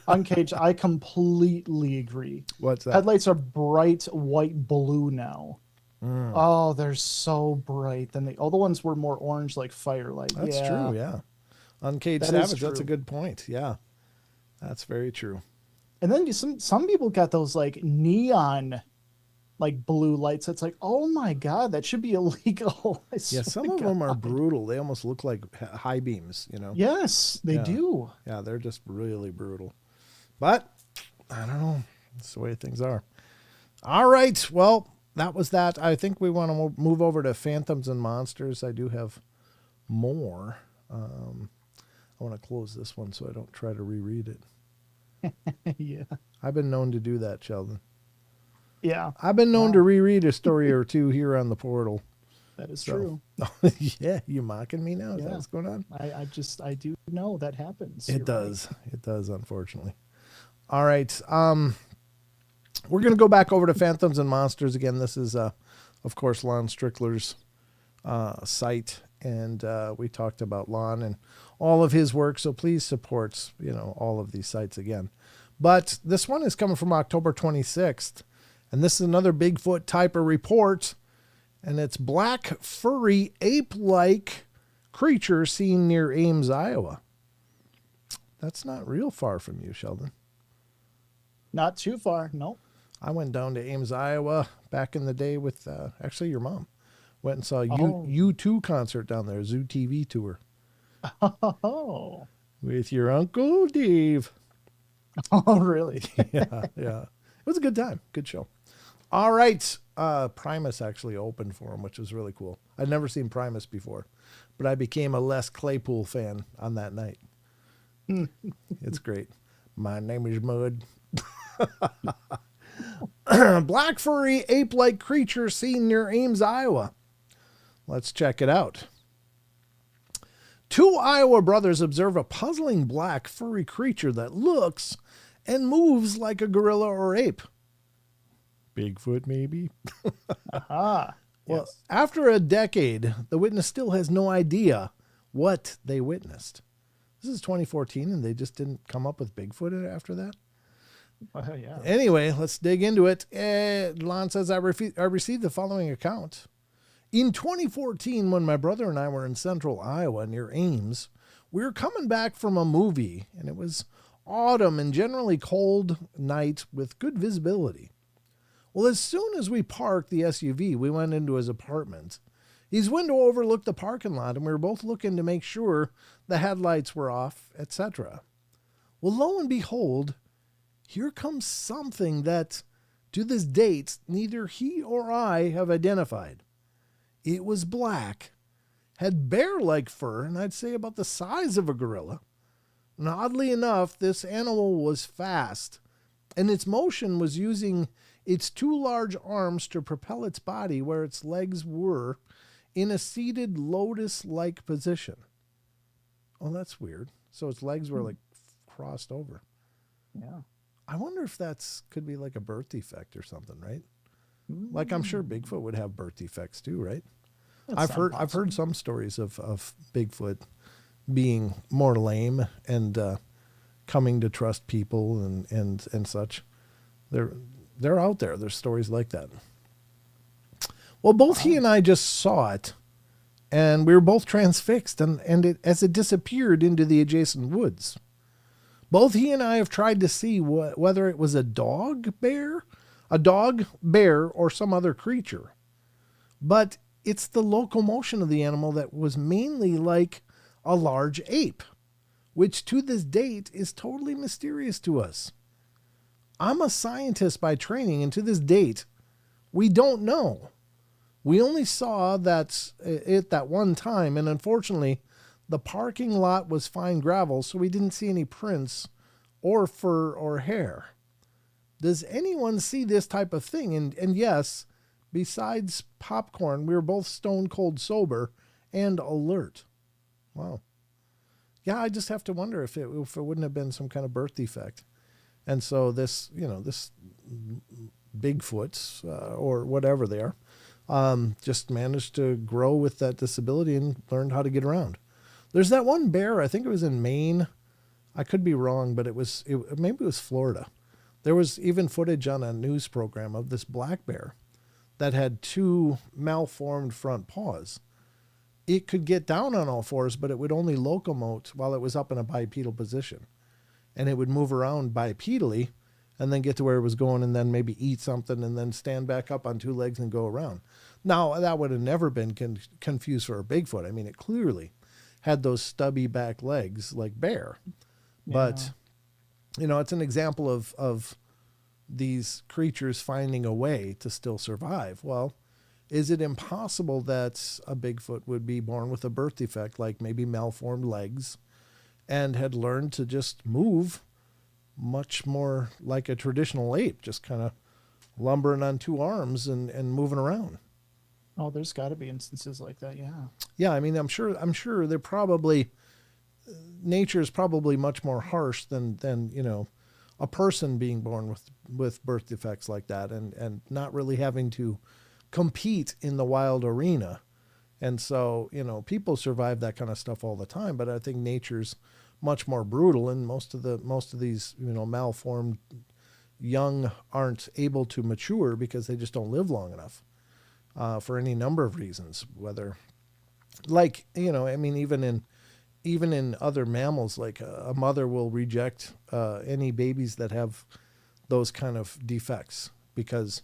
Uncaged, I completely agree. What's that? Headlights are bright white blue now. Oh, they're so bright. Then the other ones were more orange, like firelight. That's true, yeah. Uncaged That is Savage, that's a true. good point. Yeah, that's very true. And then some people got those like neon like blue lights. It's like, oh my God, that should be illegal. I Yeah, swear some to of them are God. brutal. They almost look like high beams, you know? Yes, they Yeah. do. Yeah, they're just really brutal. But I don't know. That's the way things are. All right. Well, that was that. I think we want to move over to Phantoms and Monsters. I do have more. I want to close this one so I don't try to reread it. Yeah. I've been known to do that, Sheldon. Yeah, I've been known Wow. to reread a story or two here on the portal. that is So- true. Yeah, you mocking me now? Is that Yeah. what's going on? I do know that happens. It You're does. It does, unfortunately. All right. We're going to go back over to Phantoms and Monsters again. This is, of course, Lon Strickler's site. And we talked about Lon and all of his work. So please support, all of these sites again. But this one is coming from October 26th. And this is another Bigfoot type of report. And it's black, furry, ape-like creature seen near Ames, Iowa. That's not real far from you, Sheldon. Not too far. No. I went down to Ames, Iowa back in the day with actually your mom. Went and saw a Oh. U2 concert down there, Zoo TV tour Oh. with your Uncle Dave. Oh, really? Yeah. It was a good time. Good show. All right. Primus actually opened for him, which was really cool. I'd never seen Primus before, but I became a Les Claypool fan on that night. It's great. My name is Mud. Black furry ape-like creature seen near Ames, Iowa. Let's check it out. 2 Iowa brothers observe a puzzling black furry creature that looks and moves like a gorilla or ape. Bigfoot, maybe? Aha. Well, Yes. after a decade, the witness still has no idea what they witnessed. This is 2014, and they just didn't come up with Bigfoot after that? Yeah. Anyway, let's dig into it. Lon says, I received the following account. In 2014, when my brother and I were in central Iowa near Ames, we were coming back from a movie, and it was autumn and generally cold night with good visibility. Well, as soon as we parked the SUV, we went into his apartment. His window overlooked the parking lot, and we were both looking to make sure the headlights were off, etc. Well, lo and behold, here comes something that, to this date, neither he or I have identified. It was black, had bear-like fur, and I'd say about the size of a gorilla. And oddly enough, this animal was fast, and its motion was using its 2 large arms to propel its body where its legs were in a seated lotus-like position. Oh, that's weird. So its legs were like crossed over. Yeah. I wonder if could be like a birth defect or something, right? Like I'm sure Bigfoot would have birth defects too, right? I've heard some stories of Bigfoot being more lame and coming to trust people and such. They're out there. There's stories like that. Well, both he and I just saw it, and we were both transfixed, and as it disappeared into the adjacent woods. Both he and I have tried to see whether it was a dog bear, or some other creature. But it's the locomotion of the animal that was mainly like a large ape, which to this date is totally mysterious to us. I'm a scientist by training, and to this date, we don't know. We only saw that one time, and unfortunately, the parking lot was fine gravel, so we didn't see any prints or fur or hair. Does anyone see this type of thing? And yes, besides popcorn, we were both stone cold sober and alert. Wow. Yeah, I just have to wonder if it wouldn't have been some kind of birth defect. And so this Bigfoots or whatever they are, just managed to grow with that disability and learned how to get around. There's that one bear, I think it was in Maine. I could be wrong, but maybe it was Florida. There was even footage on a news program of this black bear that had 2 malformed front paws. It could get down on all fours, but it would only locomote while it was up in a bipedal position. And it would move around bipedally and then get to where it was going and then maybe eat something and then stand back up on two legs and go around. Now, that would have never been confused for a Bigfoot. I mean, it clearly had those stubby back legs like bear. But, it's an example of these creatures finding a way to still survive. Well, is it impossible that a Bigfoot would be born with a birth defect, like maybe malformed legs, and had learned to just move much more like a traditional ape, just kind of lumbering on two arms and moving around? Oh, there's got to be instances like that. Yeah. Yeah. I mean, I'm sure they're probably, nature is probably much more harsh than a person being born with birth defects like that and not really having to compete in the wild arena. And so, people survive that kind of stuff all the time, but I think nature's much more brutal, and most of these, malformed young aren't able to mature because they just don't live long enough, for any number of reasons, whether even in other mammals, like a mother will reject any babies that have those kind of defects because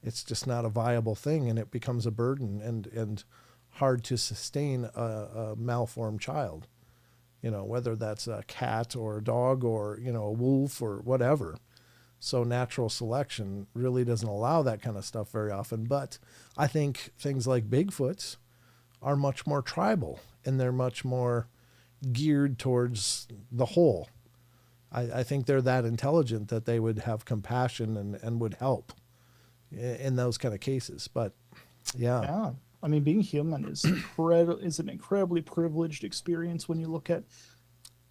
it's just not a viable thing, and it becomes a burden and hard to sustain a malformed child, whether that's a cat or a dog or, a wolf or whatever. So natural selection really doesn't allow that kind of stuff very often. But I think things like Bigfoots are much more tribal, and they're much more geared towards the whole. I think they're that intelligent that they would have compassion and would help in those kind of cases. But yeah. I mean, being human is an incredibly privileged experience when you look at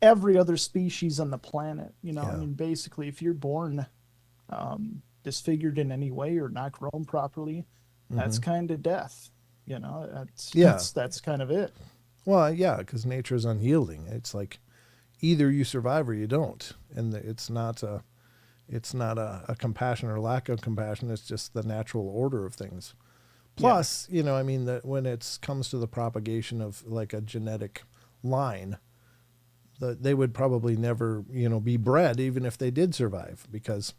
every other species on the planet. I mean, basically, if you're born disfigured in any way or not grown properly, that's kind of death. That's kind of it. Well, yeah, because nature is unyielding. It's like either you survive or you don't, and it's not a compassion or lack of compassion. It's just the natural order of things. Plus, that when it comes to the propagation of like a genetic line, they would probably never, be bred even if they did survive, because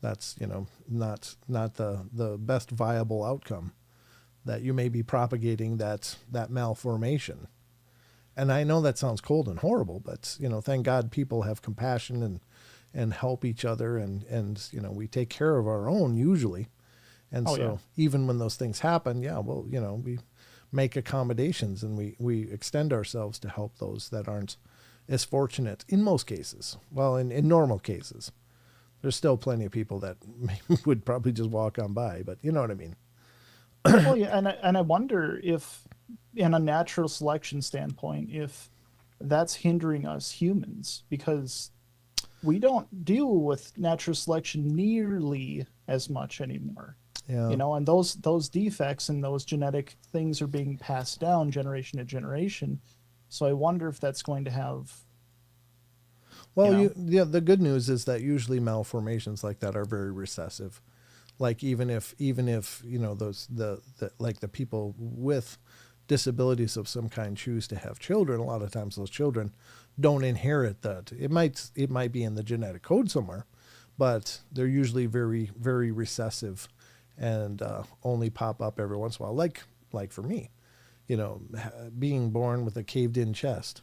that's, not the best viable outcome, that you may be propagating that malformation. And I know that sounds cold and horrible, but, thank God people have compassion and help each other, and we take care of our own usually. And even when those things happen, we make accommodations, and we extend ourselves to help those that aren't as fortunate in most cases. Well, in normal cases, there's still plenty of people that would probably just walk on by, but you know what I mean? Well, yeah, and I wonder if, in a natural selection standpoint, if that's hindering us humans, because we don't deal with natural selection nearly as much anymore. Yeah. And those defects and those genetic things are being passed down generation to generation. So I wonder if that's going to have. Well, the good news is that usually malformations like that are very recessive. Like even if those the people with disabilities of some kind choose to have children, a lot of times those children don't inherit that. It might be in the genetic code somewhere, but they're usually very, very recessive, and only pop up every once in a while. Like for me, being born with a caved-in chest,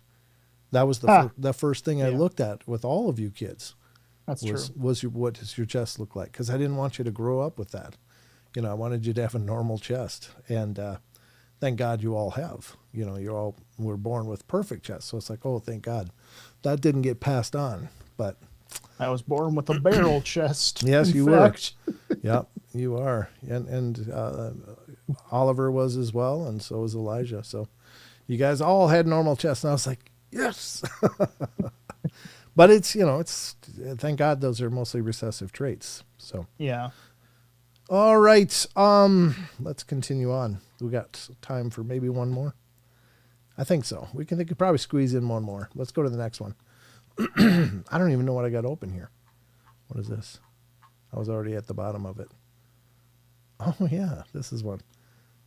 that was the first thing I looked at with all of you kids. That's true. What does your chest look like? Because I didn't want you to grow up with that. I wanted you to have a normal chest, and thank God you all have. You all were born with perfect chests, so it's like, oh, thank God, that didn't get passed on. But I was born with a barrel chest. Yes, you were. Yep, you are. And Oliver was as well, and so was Elijah. So you guys all had normal chests, and I was like, yes. But it's thank God those are mostly recessive traits. So yeah. All right. Let's continue on. We got time for maybe one more. I think so. We could probably squeeze in one more. Let's go to the next one. I don't even know what I got open here. What is this? I was already at the bottom of it. Oh yeah, this is one.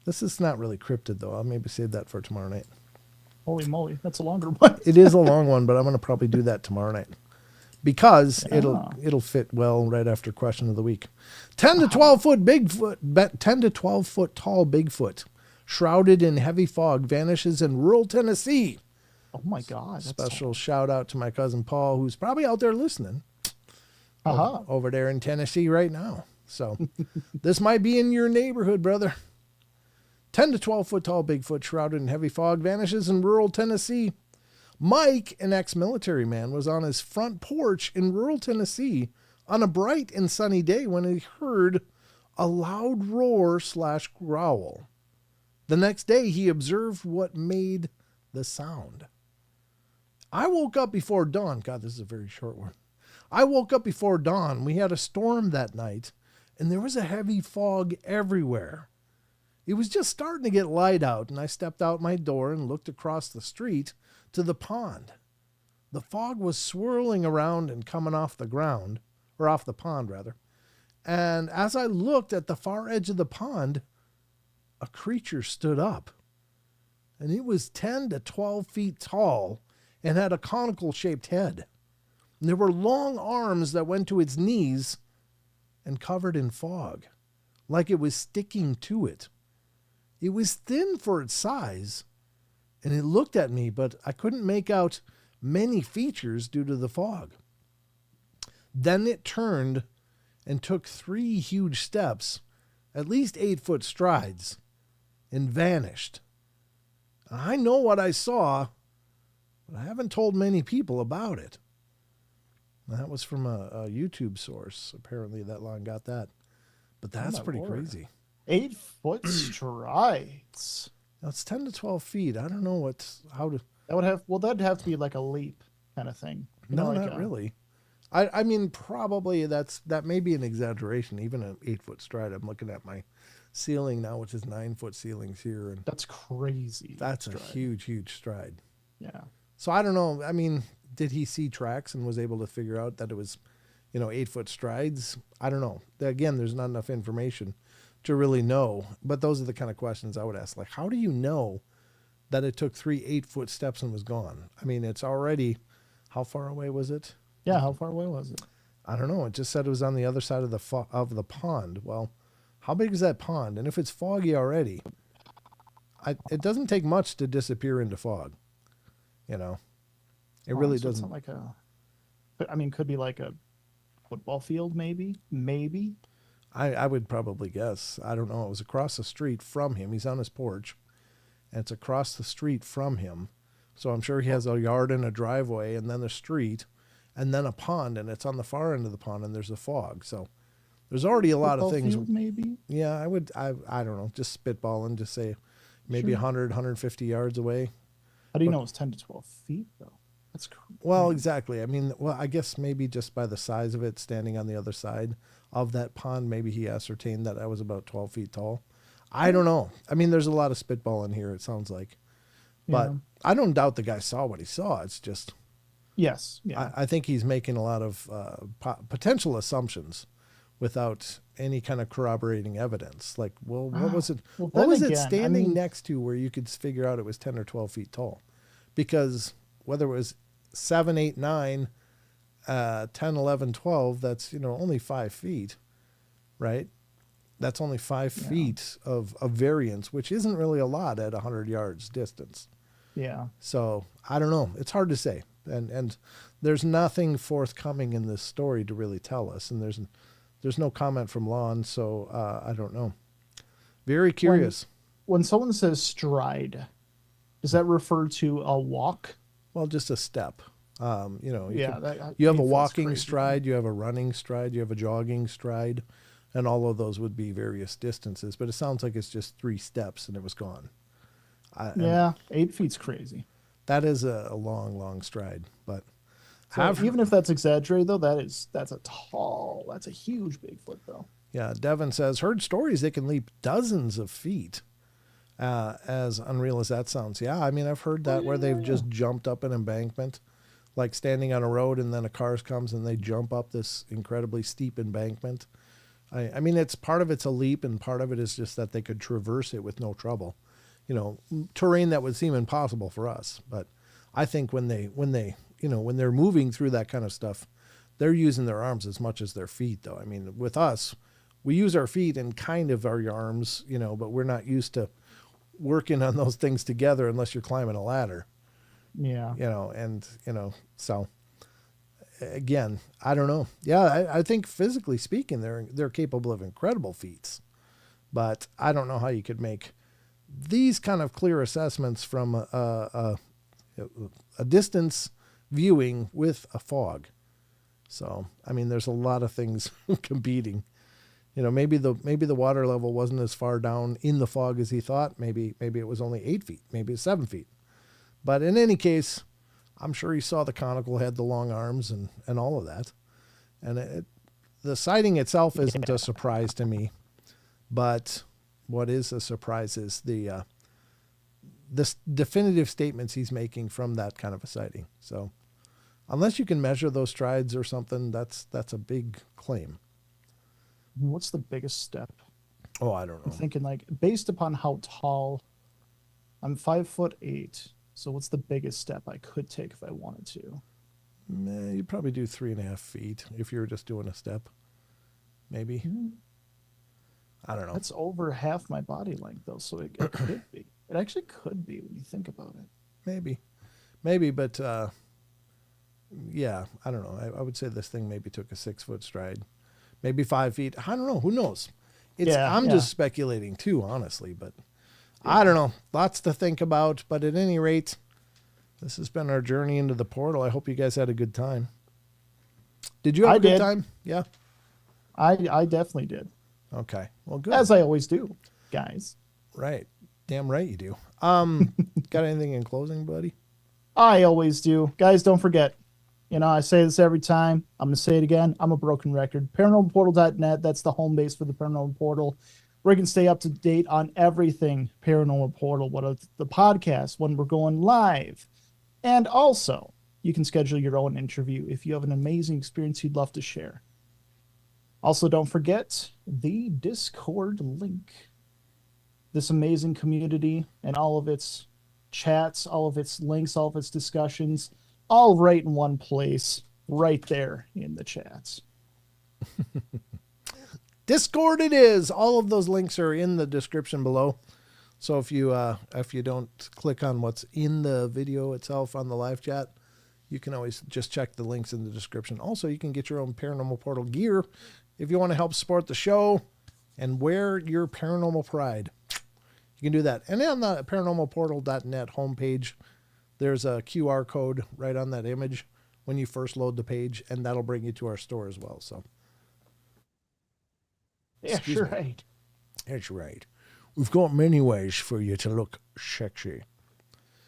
This is not really cryptid though. I'll maybe save that for tomorrow night. Holy moly, that's a longer one. It is a long one, but I'm going to probably do that tomorrow night. because Yeah. it'll fit well right after question of the week. 10 to 12 foot Bigfoot, 10 to 12 foot tall Bigfoot, shrouded in heavy fog, vanishes in rural Tennessee. Oh my God. That's Special shout out to my cousin Paul, who's probably out there listening over there in Tennessee right now. So this might be in your neighborhood, brother. 10 to 12 foot tall Bigfoot, shrouded in heavy fog, vanishes in rural Tennessee. Mike, an ex-military man, was on his front porch in rural Tennessee on a bright and sunny day when he heard a loud roar / growl. The next day, he observed what made the sound. I woke up before dawn. God, this is a very short one. I woke up before dawn. We had a storm that night, and there was a heavy fog everywhere. It was just starting to get light out, and I stepped out my door and looked across the street to the pond. The fog was swirling around and coming off the ground, or off the pond, rather. And as I looked at the far edge of the pond, a creature stood up. And it was 10 to 12 feet tall and had a conical-shaped head. And there were long arms that went to its knees and covered in fog, like it was sticking to it. It was thin for its size, and it looked at me, but I couldn't make out many features due to the fog. Then it turned and took 3 huge steps, at least 8-foot strides, and vanished. I know what I saw, but I haven't told many people about it. That was from a YouTube source. Apparently that line got that. But that's pretty crazy. 8-foot strides. Now it's 10 to 12 feet. I don't know That'd have to be like a leap kind of thing. No, not really. I mean, probably that may be an exaggeration. Even an 8-foot stride. I'm looking at my ceiling now, which is 9-foot ceilings here, and that's crazy. That's a huge stride. Yeah. So I don't know. I mean, did he see tracks and was able to figure out that it was, 8-foot strides? I don't know. Again, there's not enough information to really know. But those are the kind of questions I would ask. Like, how do you know that it took 3 8-foot steps and was gone? I mean, it's already, how far away was it? Yeah, how far away was it? I don't know. It just said it was on the other side of the pond. Well, how big is that pond? And if it's foggy already, it doesn't take much to disappear into fog. It really doesn't. It's not could be like a football field, maybe. I would probably guess. I don't know. It was across the street from him. He's on his porch, and it's across the street from him. So I'm sure he has a yard and a driveway, and then a street, and then a pond, and it's on the far end of the pond, and there's a fog. So there's already a lot of things. Field, maybe. Yeah, I don't know. Just spitballing. Just say maybe 100, 150 yards away. How do you know it's 10 to 12 feet though? That's crazy. Well, exactly. I mean, I guess maybe just by the size of it standing on the other side of that pond, maybe he ascertained that I was about 12 feet tall. I don't know. I mean, there's a lot of spitballing here, it sounds like. But I don't doubt the guy saw what he saw. It's just... Yes. Yeah. I think he's making a lot of potential assumptions without any kind of corroborating evidence. Like, what was it? Well, what was it standing next to where you could figure out it was 10 or 12 feet tall? Because whether it was 7, 8, 9, 10, 11, 12, that's, only 5 feet, right? That's only 5 feet of variance, which isn't really a lot at 100 yards distance. Yeah. So I don't know. It's hard to say. And there's nothing forthcoming in this story to really tell us. And there's no comment from Lon, so I don't know. Very curious. When someone says stride, does that refer to a walk? Well, just a step. You have a walking stride, you have a running stride, you have a jogging stride, and all of those would be various distances. But it sounds like it's just 3 steps and it was gone. 8 feet's crazy. That is a long stride. But even if that's exaggerated, though, that's a huge Bigfoot, though. Yeah, Devin says, heard stories they can leap dozens of feet. As unreal as that sounds. Yeah, I mean, I've heard that where they've just jumped up an embankment, like standing on a road and then a car comes and they jump up this incredibly steep embankment. I mean, part of it's a leap and part of it is just that they could traverse it with no trouble. Terrain that would seem impossible for us. But I think when they're moving through that kind of stuff, They're using their arms as much as their feet, though. I mean, with us, we use our feet and kind of our arms, but we're not used to working on those things together unless you're climbing a ladder. Yeah. So again, I don't know. Yeah, I think physically speaking, they're capable of incredible feats, but I don't know how you could make these kind of clear assessments from a distance viewing with a fog. So, I mean, there's a lot of things competing. Maybe the water level wasn't as far down in the fog as he thought. Maybe it was only 8 feet, maybe it's 7 feet. But in any case, I'm sure he saw the conical head, the long arms, and all of that. And the sighting itself isn't a surprise to me. But what is a surprise is the definitive statements he's making from that kind of a sighting. So unless you can measure those strides or something, that's a big claim. What's the biggest step? Oh, I don't know. I'm thinking based upon how tall, I'm 5'8". So what's the biggest step I could take if I wanted to? You'd probably do 3.5 feet if you were just doing a step. Maybe. I don't know. That's over half my body length, though, so it could be. It actually could be when you think about it. Maybe, but yeah, I don't know. I would say this thing maybe took a 6-foot stride, maybe 5 feet. I don't know. Who knows? I'm just speculating too, honestly, but I don't know. Lots to think about, but at any rate, this has been our journey into the portal. I hope you guys had a good time. Did you have a good time? Yeah. I definitely did. Okay. Well, good. As I always do, guys. Right. Damn right you do. Got anything in closing, buddy? I always do. Guys, don't forget. I say this every time. I'm going to say it again. I'm a broken record. ParanormalPortal.net. That's the home base for the Paranormal Portal, where you can stay up to date on everything Paranormal Portal, what are the podcasts, when we're going live. And also, you can schedule your own interview if you have an amazing experience you'd love to share. Also, don't forget the Discord link. This amazing community and all of its chats, all of its links, all of its discussions, all right in one place, right there in the chats. Discord it is. All of those links are in the description below. So if you don't click on what's in the video itself on the live chat, you can always just check the links in the description. Also, you can get your own Paranormal Portal gear if you want to help support the show and wear your paranormal pride. You can do that. And on the paranormalportal.net homepage, there's a QR code right on that image when you first load the page, and that'll bring you to our store as well. So, That's right. That's right. We've got many ways for you to look sexy.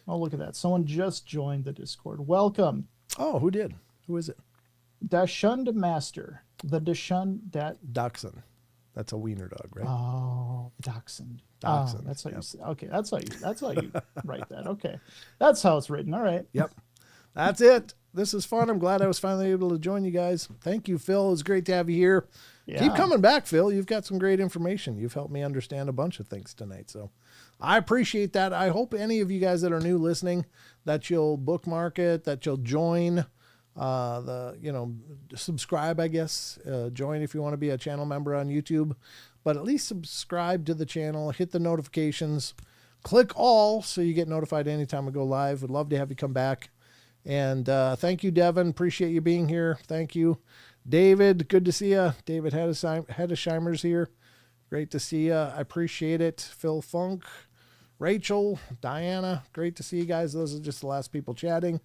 Oh, look at that. Someone just joined the Discord. Welcome. Oh, who did? Who is it? Dachshund Master. The Dachshund Dachshund. That's a wiener dog, right? Oh, Dachshund. Dachshund. Oh, that's how you say. Okay, that's how you write that. Okay. That's how it's written. All right. Yep. That's it. This is fun. I'm glad I was finally able to join you guys. Thank you, Phil. It was great to have you here. Yeah. Keep coming back, Phil. You've got some great information. You've helped me understand a bunch of things tonight. So I appreciate that. I hope any of you guys that are new listening, that you'll bookmark it, that you'll join subscribe, I guess, join if you want to be a channel member on YouTube, but at least subscribe to the channel, hit the notifications, click all so you get notified anytime we go live. Would love to have you come back. And thank you, Devin. Appreciate you being here. Thank you. David, good to see you. David Hedesheimer's here. Great to see you. I appreciate it. Phil Funk, Rachel, Diana, great to see you guys. Those are just the last people chatting.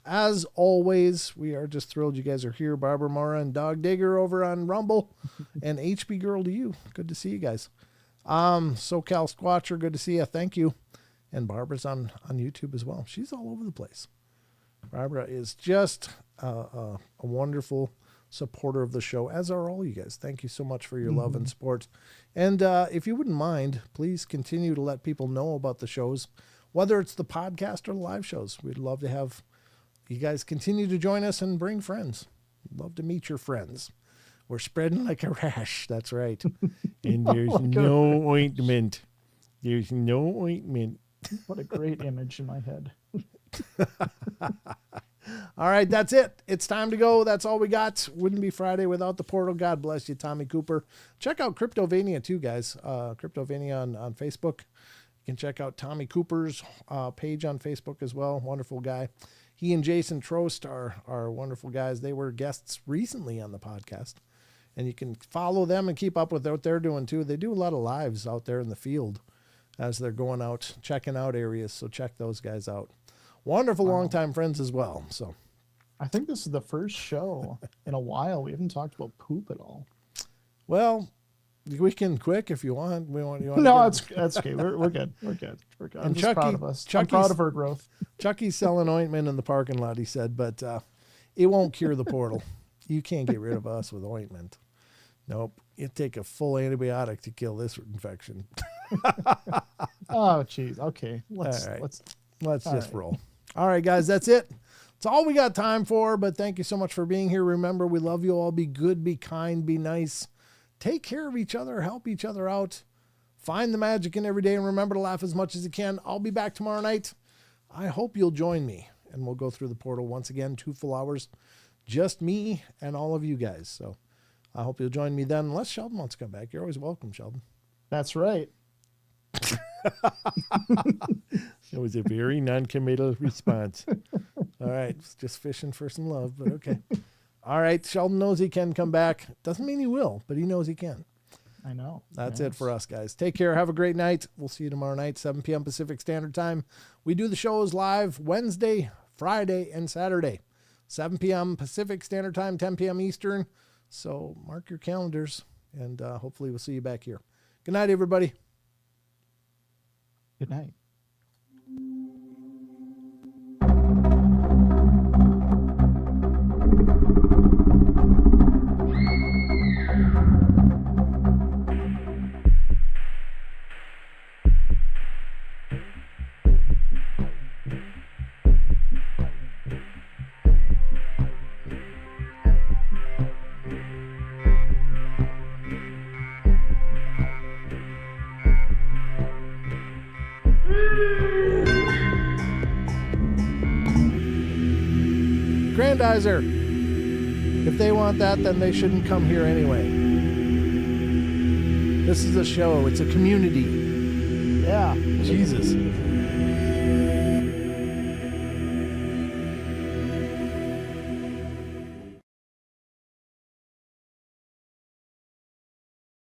As always, we are just thrilled you guys are here. Barbara Mora and Dog Digger over on Rumble. And HB Girl to you. Good to see you guys. SoCal Squatcher, good to see you. Thank you. And Barbara's on YouTube as well. She's all over the place. Barbara is just a wonderful supporter of the show, as are all you guys. Thank you so much for your love and support. And if you wouldn't mind, please continue to let people know about the shows, whether it's the podcast or the live shows. We'd love to have you guys continue to join us and bring friends. We'd love to meet your friends. We're spreading like a rash. That's right. And there's no ointment. There's no ointment. What a great image in my head. All right, that's it. It's time to go. That's all we got. Wouldn't be Friday without the portal. God bless you, Tommy Cooper. Check out Cryptovania too, guys. Cryptovania on Facebook. You can check out Tommy Cooper's page on Facebook as well. Wonderful guy. He and Jason Trost are wonderful guys. They were guests recently on the podcast. And you can follow them and keep up with what they're doing too. They do a lot of lives out there in the field as they're going out, checking out areas. So check those guys out. Wonderful longtime friends as well. So I think this is the first show in a while we haven't talked about poop at all. Well, we can quick if you want. You want no, that's okay. We're good. We're good. I'm just proud of us. I'm proud of her growth. Chucky's selling ointment in the parking lot, he said, but it won't cure the portal. You can't get rid of us with ointment. Nope. It'd take a full antibiotic to kill this infection. Oh, geez. Okay. Let's just roll. All right, guys, that's it. It's all we got time for, but thank you so much for being here. Remember, we love you all. Be good, be kind, be nice. Take care of each other. Help each other out. Find the magic in every day, and remember to laugh as much as you can. I'll be back tomorrow night. I hope you'll join me, and we'll go through the portal once again, 2 full hours. Just me and all of you guys. So I hope you'll join me then, unless Sheldon wants to come back. You're always welcome, Sheldon. That's right. That was a very non-committal response. All right. Just fishing for some love, but okay. All right. Sheldon knows he can come back. Doesn't mean he will, but he knows he can. I know. That's it for us, guys. Take care. Have a great night. We'll see you tomorrow night, 7 p.m. Pacific Standard Time. We do the shows live Wednesday, Friday, and Saturday. 7 p.m. Pacific Standard Time, 10 p.m. Eastern. So mark your calendars, and hopefully we'll see you back here. Good night, everybody. Good night. Grandizer. If they want that, then they shouldn't come here anyway. This is a show. It's a community. Yeah. Jesus.